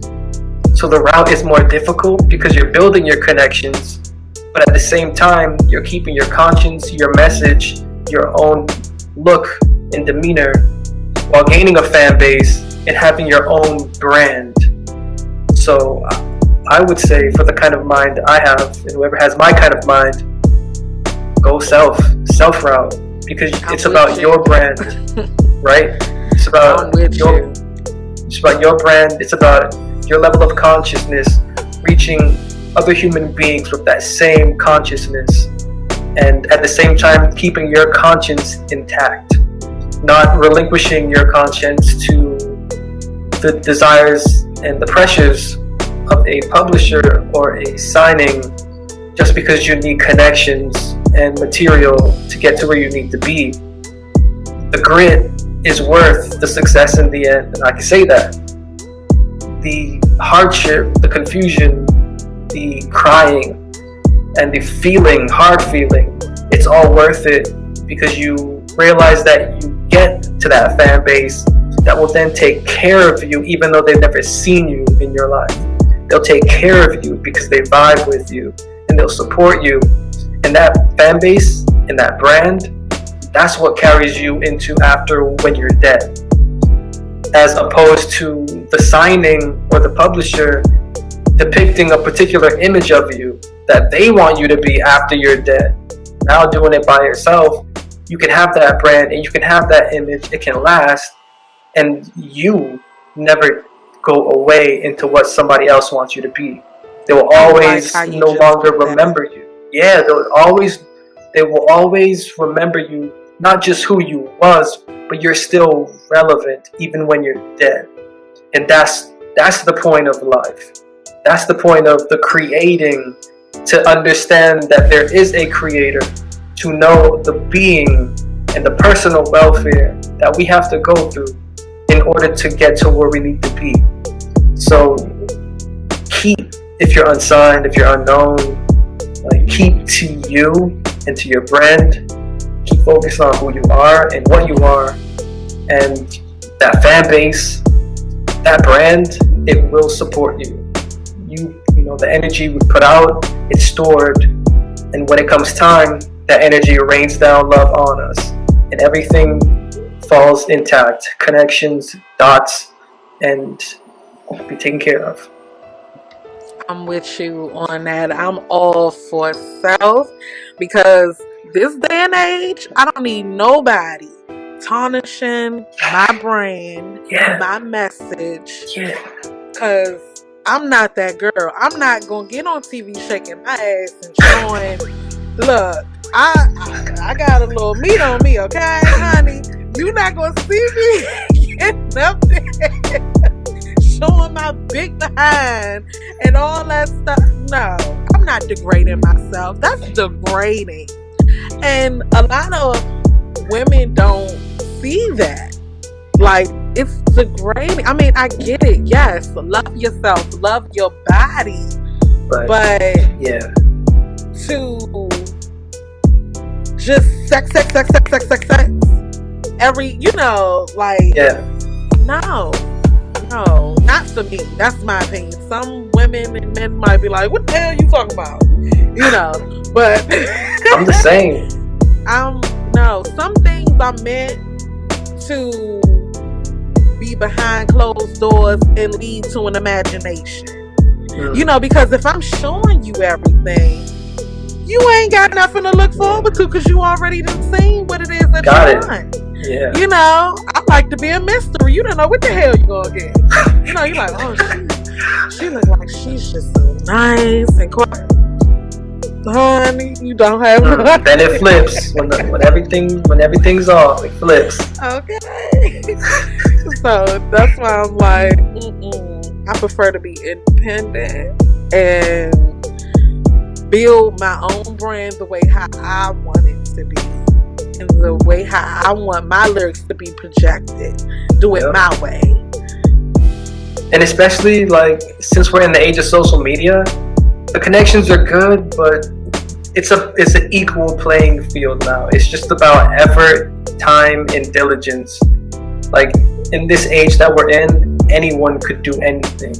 So the route is more difficult because you're building your connections, but at the same time, you're keeping your conscience, your message, your own look and demeanor, while gaining a fan base and having your own brand. So I would say, for the kind of mind I have, and whoever has my kind of mind, go self route, because it's about your brand, right? It's about your brand. It's about your level of consciousness reaching other human beings with that same consciousness, and at the same time keeping your conscience intact, not relinquishing your conscience to the desires and the pressures of a publisher or a signing just because you need connections and material to get to where you need to be. The grit is worth the success in the end, and I can say that. The hardship, the confusion, the crying, and the hard feeling, it's all worth it because you realize that you get to that fan base that will then take care of you even though they've never seen you in your life. They'll take care of you because they vibe with you and they'll support you. And that fan base and that brand, that's what carries you into after when you're dead. As opposed to the signing or the publisher depicting a particular image of you that they want you to be after you're dead. Now doing it by yourself, you can have that brand and you can have that image, it can last, and you never go away into what somebody else wants you to be. They will always no longer remember you. Yeah, they will always remember you, not just who you was, but you're still relevant even when you're dead. And that's the point of life. That's the point of the creating to understand that there is a creator, to know the being and the personal welfare that we have to go through in order to get to where we need to be. So keep, if you're unsigned, if you're unknown, like, keep to you and to your brand. Keep focused on who you are and what you are, and that fan base, that brand, it will support you. You know, the energy we put out, it's stored, and when it comes time, that energy rains down love on us, and everything falls intact. Connections, dots, and be taken care of. I'm with you on that. I'm all for self, because this day and age, I don't need nobody tarnishing my brand, my message, because I'm not that girl. I'm not gonna get on TV shaking my ass and showing, look, I got a little meat on me, okay, honey? You not gonna see me getting up there showing my big behind and all that stuff. No, I'm not degrading myself. That's degrading. And a lot of women don't see that. Like, it's degrading. I mean, I get it. Yes, love yourself, love your body. But yeah, to just sex. Every, like, no, not for me. That's my opinion. Some women and men might be like, what the hell are you talking about? But I'm the same. No, some things are meant to be behind closed doors and lead to an imagination. Because if I'm showing you everything, you ain't got nothing to look forward to, because you already done seen what it is that you want. Yeah. I like to be a mystery. You don't know what the hell you gonna get. You're like, oh, she look like she's just so nice and quiet. Honey, you don't have then it flips when everything's off. It flips. Okay. So that's why I'm like, I prefer to be independent and build my own brand the way how I want it to be, and the way how I want my lyrics to be projected. Do it my way. And especially, like, since we're in the age of social media, the connections are good, but it's an equal playing field now. It's just about effort, time, and diligence. Like, in this age that we're in, anyone could do anything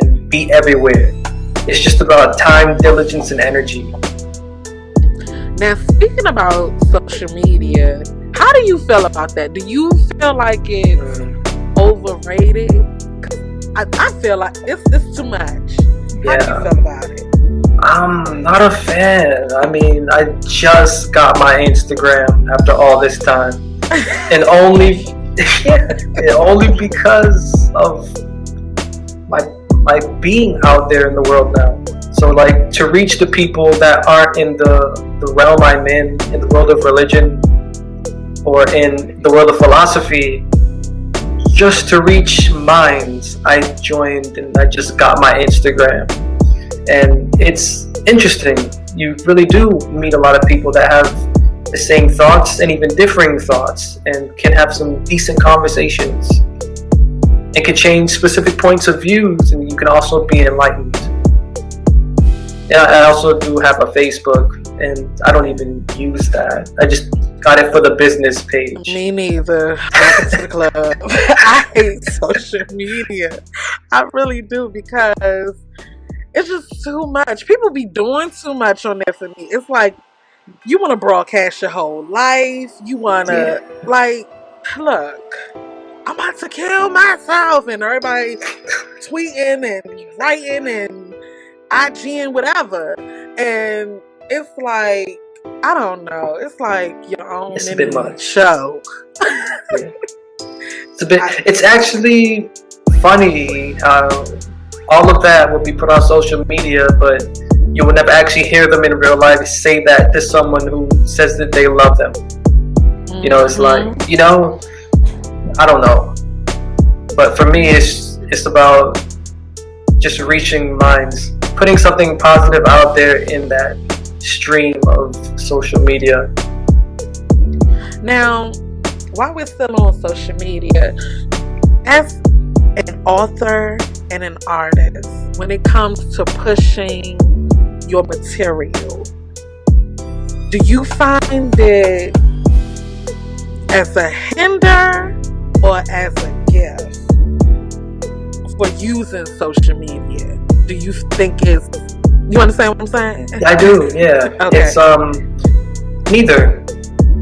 and be everywhere. It's just about time, diligence, and energy. Now, speaking about social media, how do you feel about that? Do you feel like it's overrated? I feel like it's too much. How do you feel about it? I'm not a fan. I mean, I just got my Instagram after all this time, and only because of my being out there in the world now. So, like, to reach the people that aren't in the realm I'm in the world of religion or in the world of philosophy, just to reach minds, I joined and I just got my Instagram. And it's interesting. You really do meet a lot of people that have the same thoughts and even differing thoughts, and can have some decent conversations and can change specific points of views, and you can also be enlightened. And I also do have a Facebook, and I don't even use that. I just got it for the business page. Me neither. Welcome to the club. I hate social media. I really do, because it's just too much. People be doing too much on there for me. It's like, you want to broadcast your whole life. You want to, like, look, I'm about to kill myself, and everybody tweeting and writing and IGing whatever. And it's like, I don't know. It's like your own it's a bit much. Show. It's a bit. It's actually funny how all of that will be put on social media, but you will never actually hear them in real life say that to someone who says that they love them. It's like, I don't know. But for me, it's about just reaching minds, putting something positive out there in that stream of social media. Now, while we're still on social media, as an author and an artist, when it comes to pushing your material, do you find it as a hinder or as a gift for using social media? Do you think you understand what I'm saying? I do, yeah. Okay. It's neither.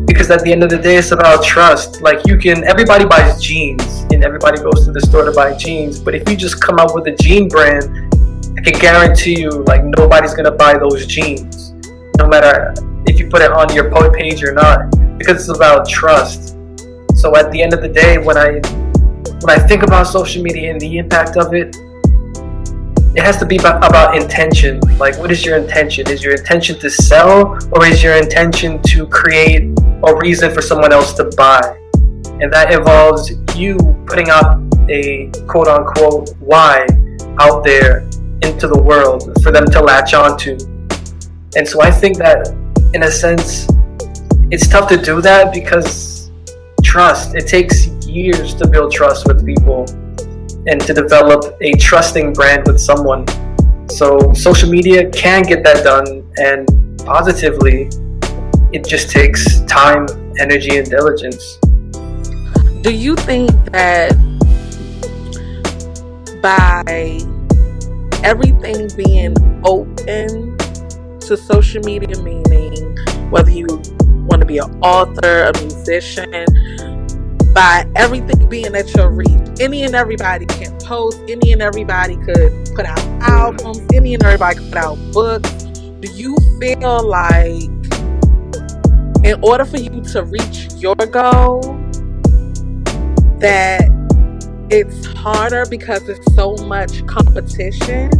Because at the end of the day, it's about trust. Like everybody buys jeans and everybody goes to the store to buy jeans. But if you just come up with a jean brand, I can guarantee you, like, nobody's gonna buy those jeans, no matter if you put it on your page or not, because it's about trust. So at the end of the day, when I think about social media and the impact of it, it has to be about intention. Like, what is your intention? Is your intention to sell, or is your intention to create a reason for someone else to buy? And that involves you putting out a quote-unquote why out there into the world for them to latch onto. And so I think that, in a sense, it's tough to do that because trust. It takes years to build trust with people and to develop a trusting brand with someone. So social media can get that done, and positively, it just takes time, energy, and diligence. Do you think that by everything being open to social media, meaning whether you want to be an author, a musician, by everything being at your reach, any and everybody can post, any and everybody could put out albums, any and everybody could put out books, do you feel like in order for you to reach your goal that it's harder because there's so much competition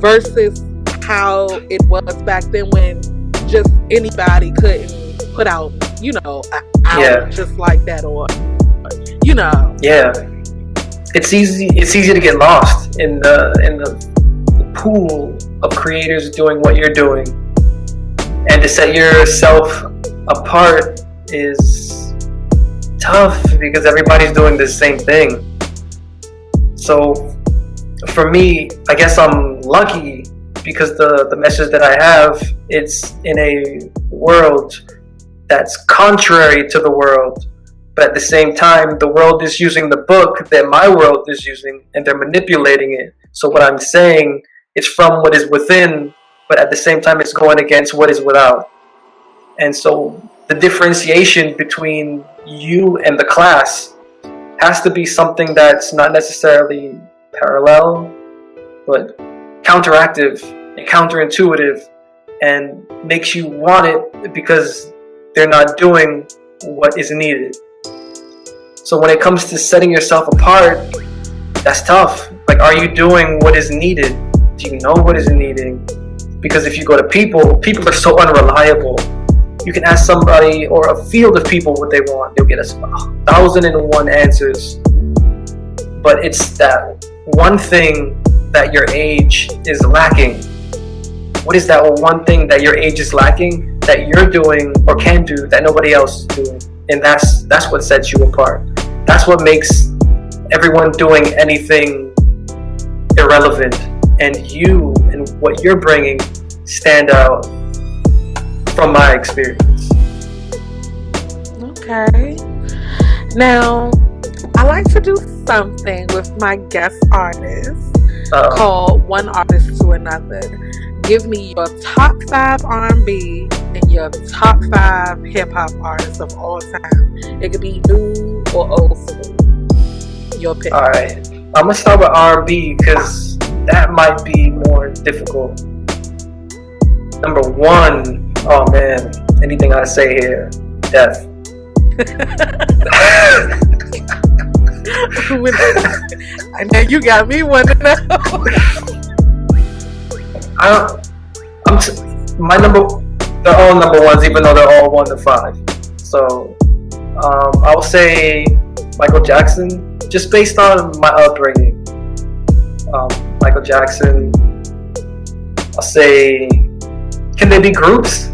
versus how it was back then when just anybody couldn't put out, an album just like that, or Yeah, it's easy to get lost in the pool of creators doing what you're doing, and to set yourself apart is tough because everybody's doing the same thing. So for me, I guess I'm lucky because the message that I have, it's in a world that's contrary to the world, but at the same time, the world is using the book that my world is using, and they're manipulating it. So what I'm saying is from what is within, but at the same time, it's going against what is without. And so the differentiation between you and the class has to be something that's not necessarily parallel, but counteractive and counterintuitive, and makes you want it because they're not doing what is needed. So when it comes to setting yourself apart, that's tough. Like, are you doing what is needed? Do you know what is needed? Because if you go to people are so unreliable. You can ask somebody or a field of people what they want. They'll get us 1,001 answers. But it's that one thing that your age is lacking. What is that one thing that your age is lacking that you're doing or can do that nobody else is doing? And that's what sets you apart. That's what makes everyone doing anything irrelevant, and you and what you're bringing stand out from my experience. Okay. Now, I like to do something with my guest artists called One Artist to Another. Give me your top 5 R&B and your top 5 hip-hop artists of all time. It could be new or old school. Your pick. Alright. I'm going to start with R&B because that might be more difficult. Number 1, oh man, anything I say here, death. I know you got me wanting to know. They're all number ones, even though they're all 1 to 5. So, I'll say Michael Jackson, just based on my upbringing. Michael Jackson, I'll say, can they be groups?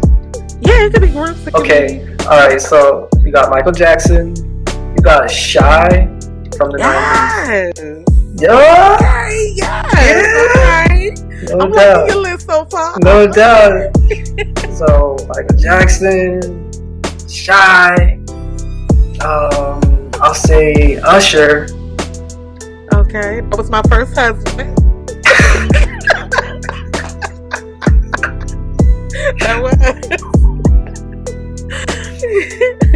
Yeah, it could be groups. Okay, alright, so you got Michael Jackson, you got Shy from the 90s. Yeah! Okay, yes. Yeah. Okay. No I'm doubt. liking your list so far. No doubt. So, Michael Jackson, Shy, I'll say Usher. Okay, that was my first husband. That was.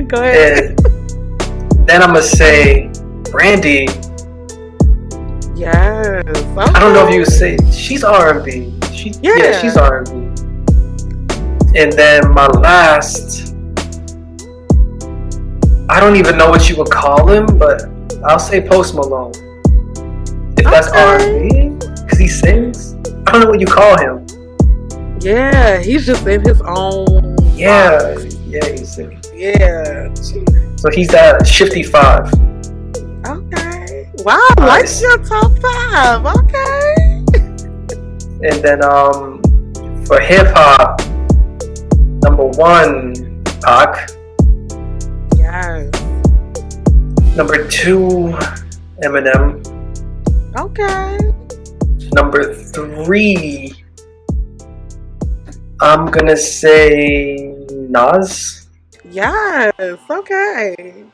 Go ahead. And then I'm gonna say Brandy. Yes. Okay. I don't know if you would say she's R&B. Yeah, she's R&B. And then my last, I don't even know what you would call him, but I'll say Post Malone. If that's R&B, because he sings. I don't know what you call him. Yeah, he's just in his own. Yeah, box. yeah, he sings. Yeah. So he's that Shifty 5. Okay. Wow, I like your top 5. Okay. And then for hip hop, number 1, Pac. Yes. Number 2, Eminem. Okay. Number 3, I'm gonna say Nas. Yes. Okay.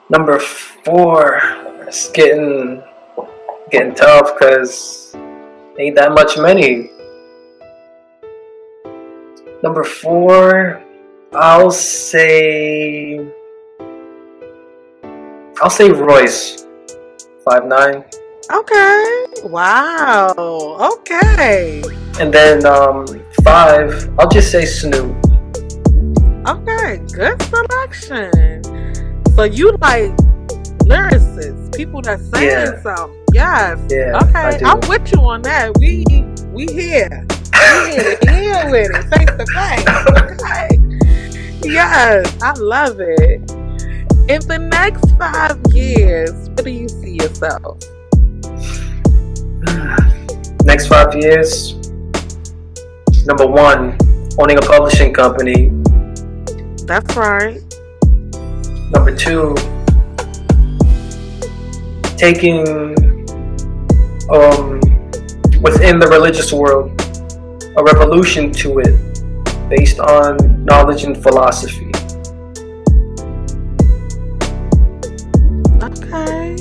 Number 4, it's getting tough because ain't that much money. Number 4, I'll say Royce, 5'9". Okay. Wow. Okay. And then 5, I'll just say Snoop. Okay. Good selection. So you like lyricists, people that saying something. Yes. Yeah. Okay. I'm with you on that. We here. We here with it. Face to face. Okay. Yes. I love it. In the next 5 years, where do you see yourself? Next 5 years, number 1, owning a publishing company. That's right. Number 2, taking within the religious world a revolution to it based on knowledge and philosophy. Okay.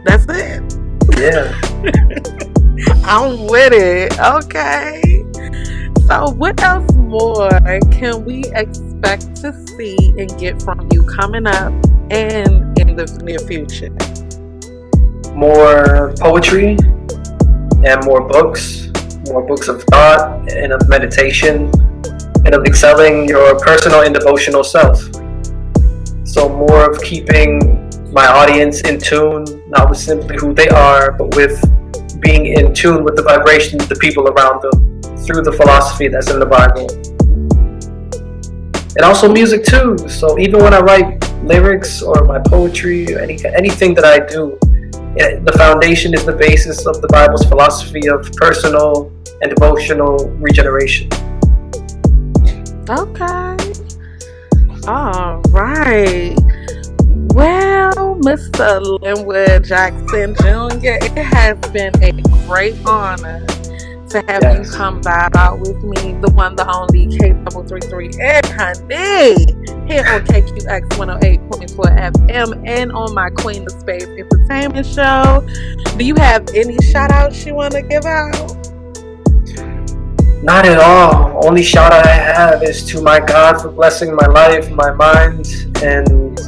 That's it. Yeah. I'm with it. Okay. So what else more can we expect to see and get from you coming up and in the near future? More poetry and more books of thought and of meditation and of excelling your personal and devotional self. So more of keeping my audience in tune, not with simply who they are, but with being in tune with the vibrations of the people around them through the philosophy that's in the Bible. And also music too. So even when I write lyrics or my poetry or anything that I do, the foundation is the basis of the Bible's philosophy of personal and devotional regeneration. Okay. All right. Well, Mr. Linwood Jackson Jr., it has been a great honor to have you come by out with me, the one, the only K33 Ed Honey, here on KQX 108.4 FM and on my Queen of Space Entertainment Show. Do you have any shout outs you want to give out? Not at all. Only shout out I have is to my God for blessing my life, my mind, and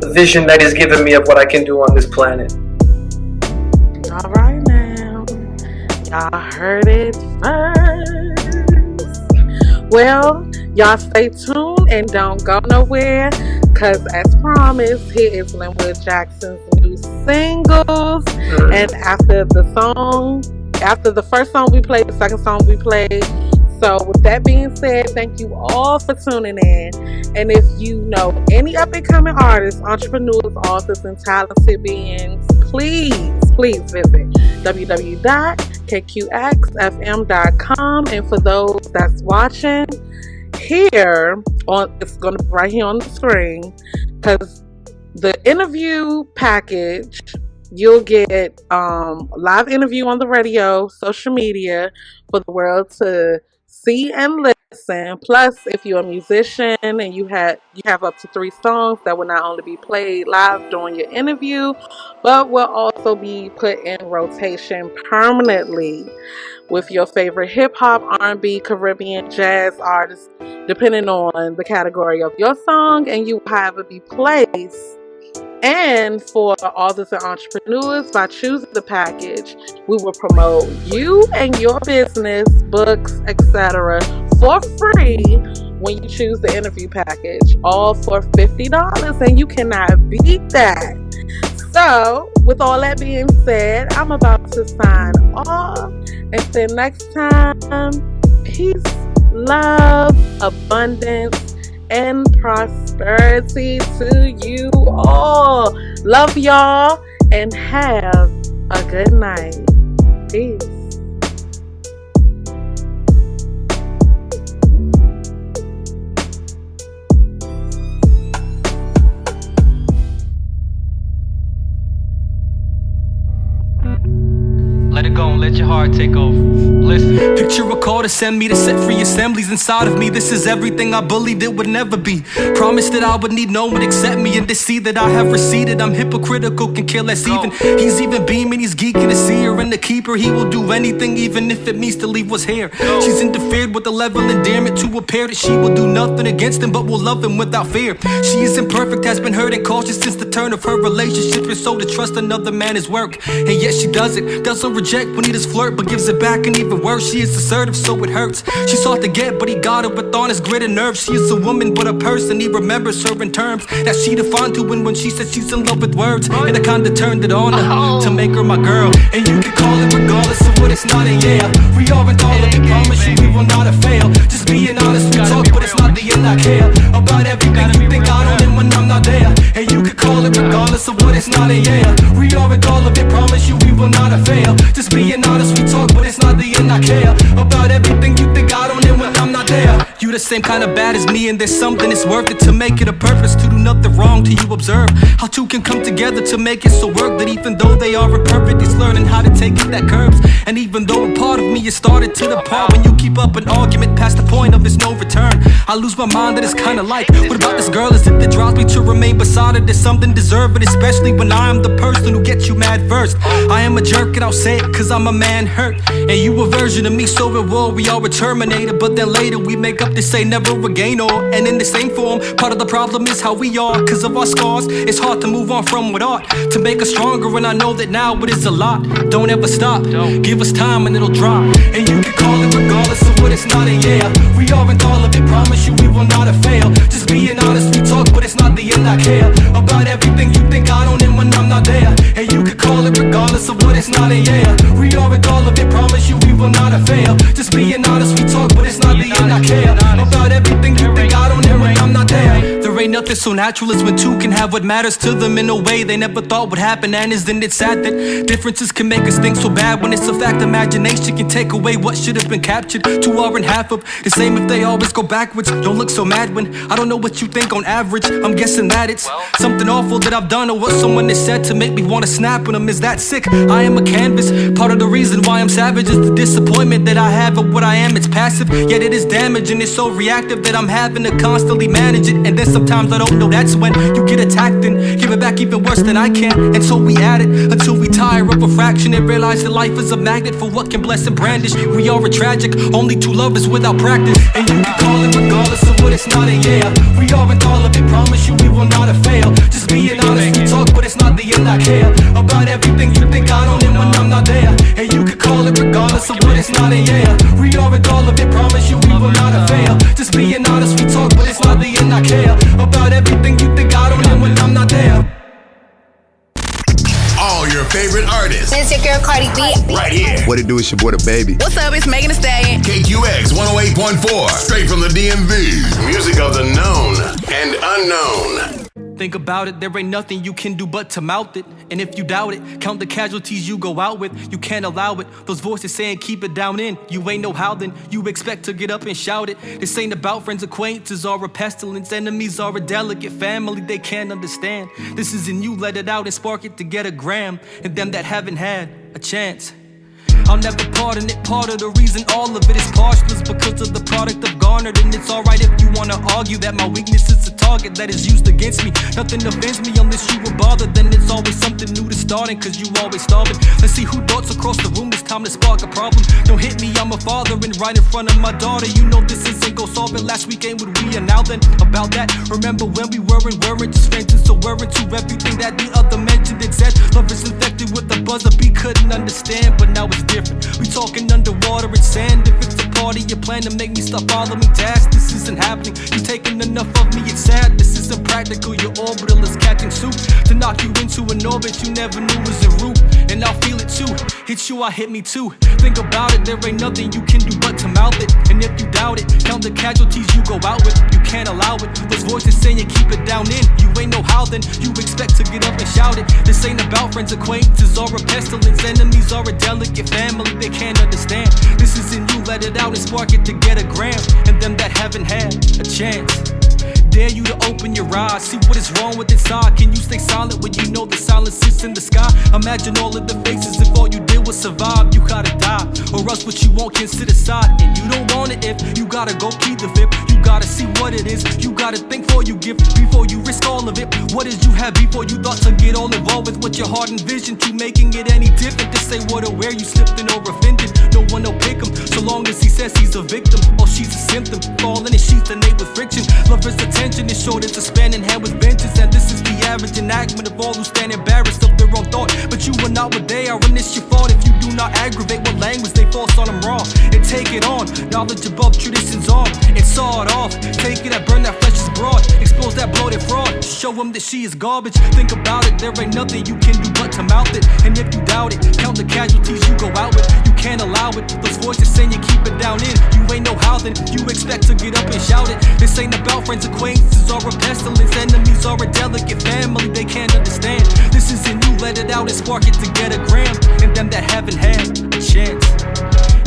the vision that He's given me of what I can do on this planet. All right now. Y'all heard it first. Well, y'all stay tuned and don't go nowhere, because as promised, here is Linwood Jackson's new singles. And after the first song we played, the second song we played. So with that being said, thank you all for tuning in. And if you know any up and coming artists, entrepreneurs, authors, and talented beings, please visit www.KQX kqxfm.com. And for those that's watching, it's going to be right here on the screen, because the interview package, you'll get live interview on the radio, social media for the world to see and listen. Plus, if you're a musician and you have up to 3 songs that will not only be played live during your interview, but will also be put in rotation permanently with your favorite hip-hop, R&B, Caribbean, jazz artists, depending on the category of your song, and you will have it be placed. And for authors and entrepreneurs, by choosing the package, we will promote you and your business, books, etc. for free when you choose the interview package, all for $50, and you cannot beat that. So, with all that being said, I'm about to sign off. Until next time, peace, love, abundance, and prosperity to you all. Love y'all and have a good night. Peace. Let it go and let your heart take over. Listen. Picture a call to send me to set free assemblies inside of me. This is everything I believed it would never be. Promise that I would need no one except me, and to see that I have receded. I'm hypocritical, can kill less even. He's even beaming, he's geeking, the seer and the keeper. He will do anything, even if it means to leave what's here. She's interfered with the level endearment to a pair that she will do nothing against him, but will love him without fear. She is imperfect, has been hurt and cautious since the turn of her relationship, and so to trust another man is work. And yet she doesn't reject when he does flirt, but gives it back, and even worse, she is assertive, so it hurts. She's hard to get, but he got her with honest grit and nerve. She is a woman, but a person, he remembers her in terms that she defined to when she said she's in love with words. And I kinda turned it on her to make her my girl. And you can call it regardless of what it's not, and yeah, we aren't all of it, promise you we will not have failed. Just being honest, we talk, but it's not the end. I care about everything you think I don't, and when I'm not there. And you can call it regardless of what it's not, and yeah, we aren't all of it, promise you we will not have failed. Just being honest, we talk, but it's not the end. I care about everything you think I don't, and when I'm not there. You the same kind of bad as me, and there's something that's worth it to make it a purpose to do nothing wrong till you observe how two can come together to make it so work. That even though they are imperfect, it's learning how to take it that curbs. And even though a part of me is started to depart, when you keep up an argument past the point of its no return, I lose my mind. That it's kinda like, what about this girl? Is it that drives me to remain beside her? There's something deserving, especially when I am the person who gets you mad first. I am a jerk and I'll say it cause I'm a man hurt, and you a version of me, so in war we all were terminated. But then later we make up to say never again, or and in the same form. Part of the problem is how we are, cause of our scars. It's hard to move on from what art to make us stronger, and I know that now it is a lot. Don't ever stop, give us time and it'll drop. And you can call it regardless of what it's not, and yeah, we aren't all of it, promise you we will not have failed. Just being honest, we talk, but it's not the end. I care about everything you think I don't, and when I'm not there. And you can call it regardless of what it's not, and yeah, we aren't all of it, promise you we will not have failed. Just being honest, we talk, but it's not the end. I care about everything you think I don't, and when I'm not there. There ain't nothing so natural as when two can have what matters to them in a way they never thought would happen. And isn't it sad that differences can make us think so bad, when it's a fact imagination can take away what should have been captured. Two aren't half of the same if they always go backwards. Don't look so mad when I don't know what you think on average. I'm guessing that it's something awful that I've done, or what someone has said to make me wanna snap when I'm is that sick. I am a canvas, part of the reason why I'm savage is the disappointment that I have of what I am. It's passive, yet it is damaging. It's so reactive that I'm having to constantly manage it. And then sometimes I don't know, that's when you get attacked and give it back even worse than I can. And so we add it until we tire of a fraction and realize that life is a magnet for what can bless and brandish. We are a tragic, only two lovers without practice. And you can call it regardless of what it's not, and yeah, we aren't all of it, promise you we will not have failed. Just being honest, we talk, but it's not the end. I care about everything you think I don't, and when I'm not there. And you can call it regardless of what it's not, and yeah, we aren't all of it, promise you we will not have failed. Just being honest, we talk, but it's not the end. I care about everything you think I don't, and when I'm not there. All your favorite artists. It's your girl Cardi B. Right here. What it do, it's your boy the Baby. What's up, it's Megan Thee Stallion. KQX 108.4. Straight from the DMV. Music of the known and unknown. Think about it, there ain't nothing you can do but to mouth it. And if you doubt it, count the casualties you go out with. You can't allow it, those voices saying keep it down in. You ain't know how then, you expect to get up and shout it. This ain't about friends, acquaintances, or a pestilence. Enemies are a delicate family, they can't understand. This is in you, let it out and spark it to get a gram. And them that haven't had a chance, I'll never pardon it. Part of the reason all of it is partial is because of the product I've garnered. And it's alright if you wanna argue that my weakness is a target that is used against me. Nothing offends me unless you were bothered. Then it's always something new to starting, cause you always starving. Let's see who darts across the room, it's time to spark a problem. Don't hit me, I'm a father and right in front of my daughter. You know this isn't gon' solve it. Last week ain't what we are now then. About that, remember when we weren't just friends, and so weren't to everything that the other mentioned and said. Love is infected with a buzzer, we couldn't understand, but now it's different. We talking underwater and sand. If it's a party you plan to make me stop following me tasks, this isn't happening. You taking enough of me, it's sad. This isn't practical, your orbital is catching soup to knock you into an orbit you never knew was a route. And I'll feel it too, hit you, I hit me too. Think about it, there ain't nothing you can do but to mouth it. And if you doubt it, count the casualties you go out with. You can't allow it, those voices saying you keep it down in. You ain't know how then, you expect to get up and shout it. This ain't about friends, acquaintances, or a pestilence. Enemies are a delicate family, they can't understand. This is in you, let it out and spark it to get a gram. And them that haven't had a chance, dare you to open your eyes, see what is wrong with inside. Can you stay silent when you know the silence sits in the sky? Imagine all of the faces if all you did was survive. You gotta die, or else what you want can sit aside. And you don't want it if you gotta go plead the fifth. You gotta see what it is, you gotta think before you give, before you risk all of it. What did you have before you thought to get all involved with what your heart envisioned? To making it any different, to say what or where you slipped in or offended. No one will pick him, so long as he says he's a victim or she's a symptom. Falling in sheets innate with friction. Lovers attention is short as a span in hand with vengeance. And this is the average enactment of all who stand embarrassed of their own thought. But you are not what they are, and it's your fault if you do not aggravate what language they force on them raw. And take it on, knowledge above tradition's on. And saw it off, take it, I burn that flesh is broad. Expose that bloated fraud, show them that she is garbage. Think about it, there ain't nothing you can do but to mouth it. And if you doubt it, count the casualties you go out with. You can't allow it, those voices saying you keep it down in. You ain't know how then, you expect to get up and shout it. This ain't about friends, acquaintances, or a pestilence. Enemies are a delicate family, they can't understand. This is in you, let it out and spark it to get a gram. And them that haven't had a chance.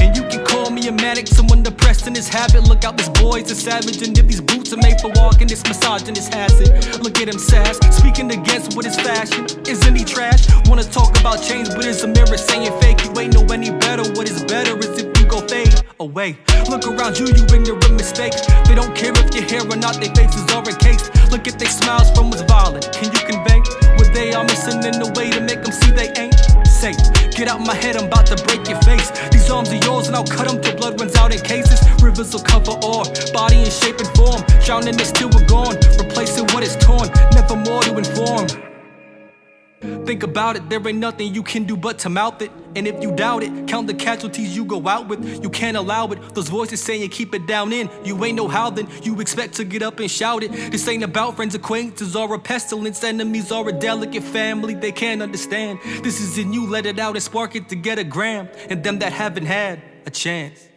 And you can call me a manic, someone depressed in his habit. Look out, this boy's a savage, and if these boots are made for walking, this misogynist has it. Look at him sass, speaking against what is fashion. Isn't he trash? Wanna talk about change, but it's a mirror saying fake. You ain't know any better, what is better is if you go fade away. Look around you, you ignorant mistake. They don't care if you're here or not, their faces are encased. Look at their smiles from what's violent. Can you convey what they are missing in the way to make them see they ain't safe? Get out my head, I'm about to break your face. These arms are yours and I'll cut them till blood runs out in cases. Rivers will cover all, body in shape and form. Drowning it till we're gone, replacing what is torn. Never more to inform. Think about it, there ain't nothing you can do but to mouth it. And if you doubt it, count the casualties you go out with. You can't allow it, those voices saying you keep it down in. You ain't know how then, you expect to get up and shout it. This ain't about friends, acquaintances, or a pestilence. Enemies are a delicate family, they can't understand. This is in you, let it out and spark it to get a gram. And them that haven't had a chance.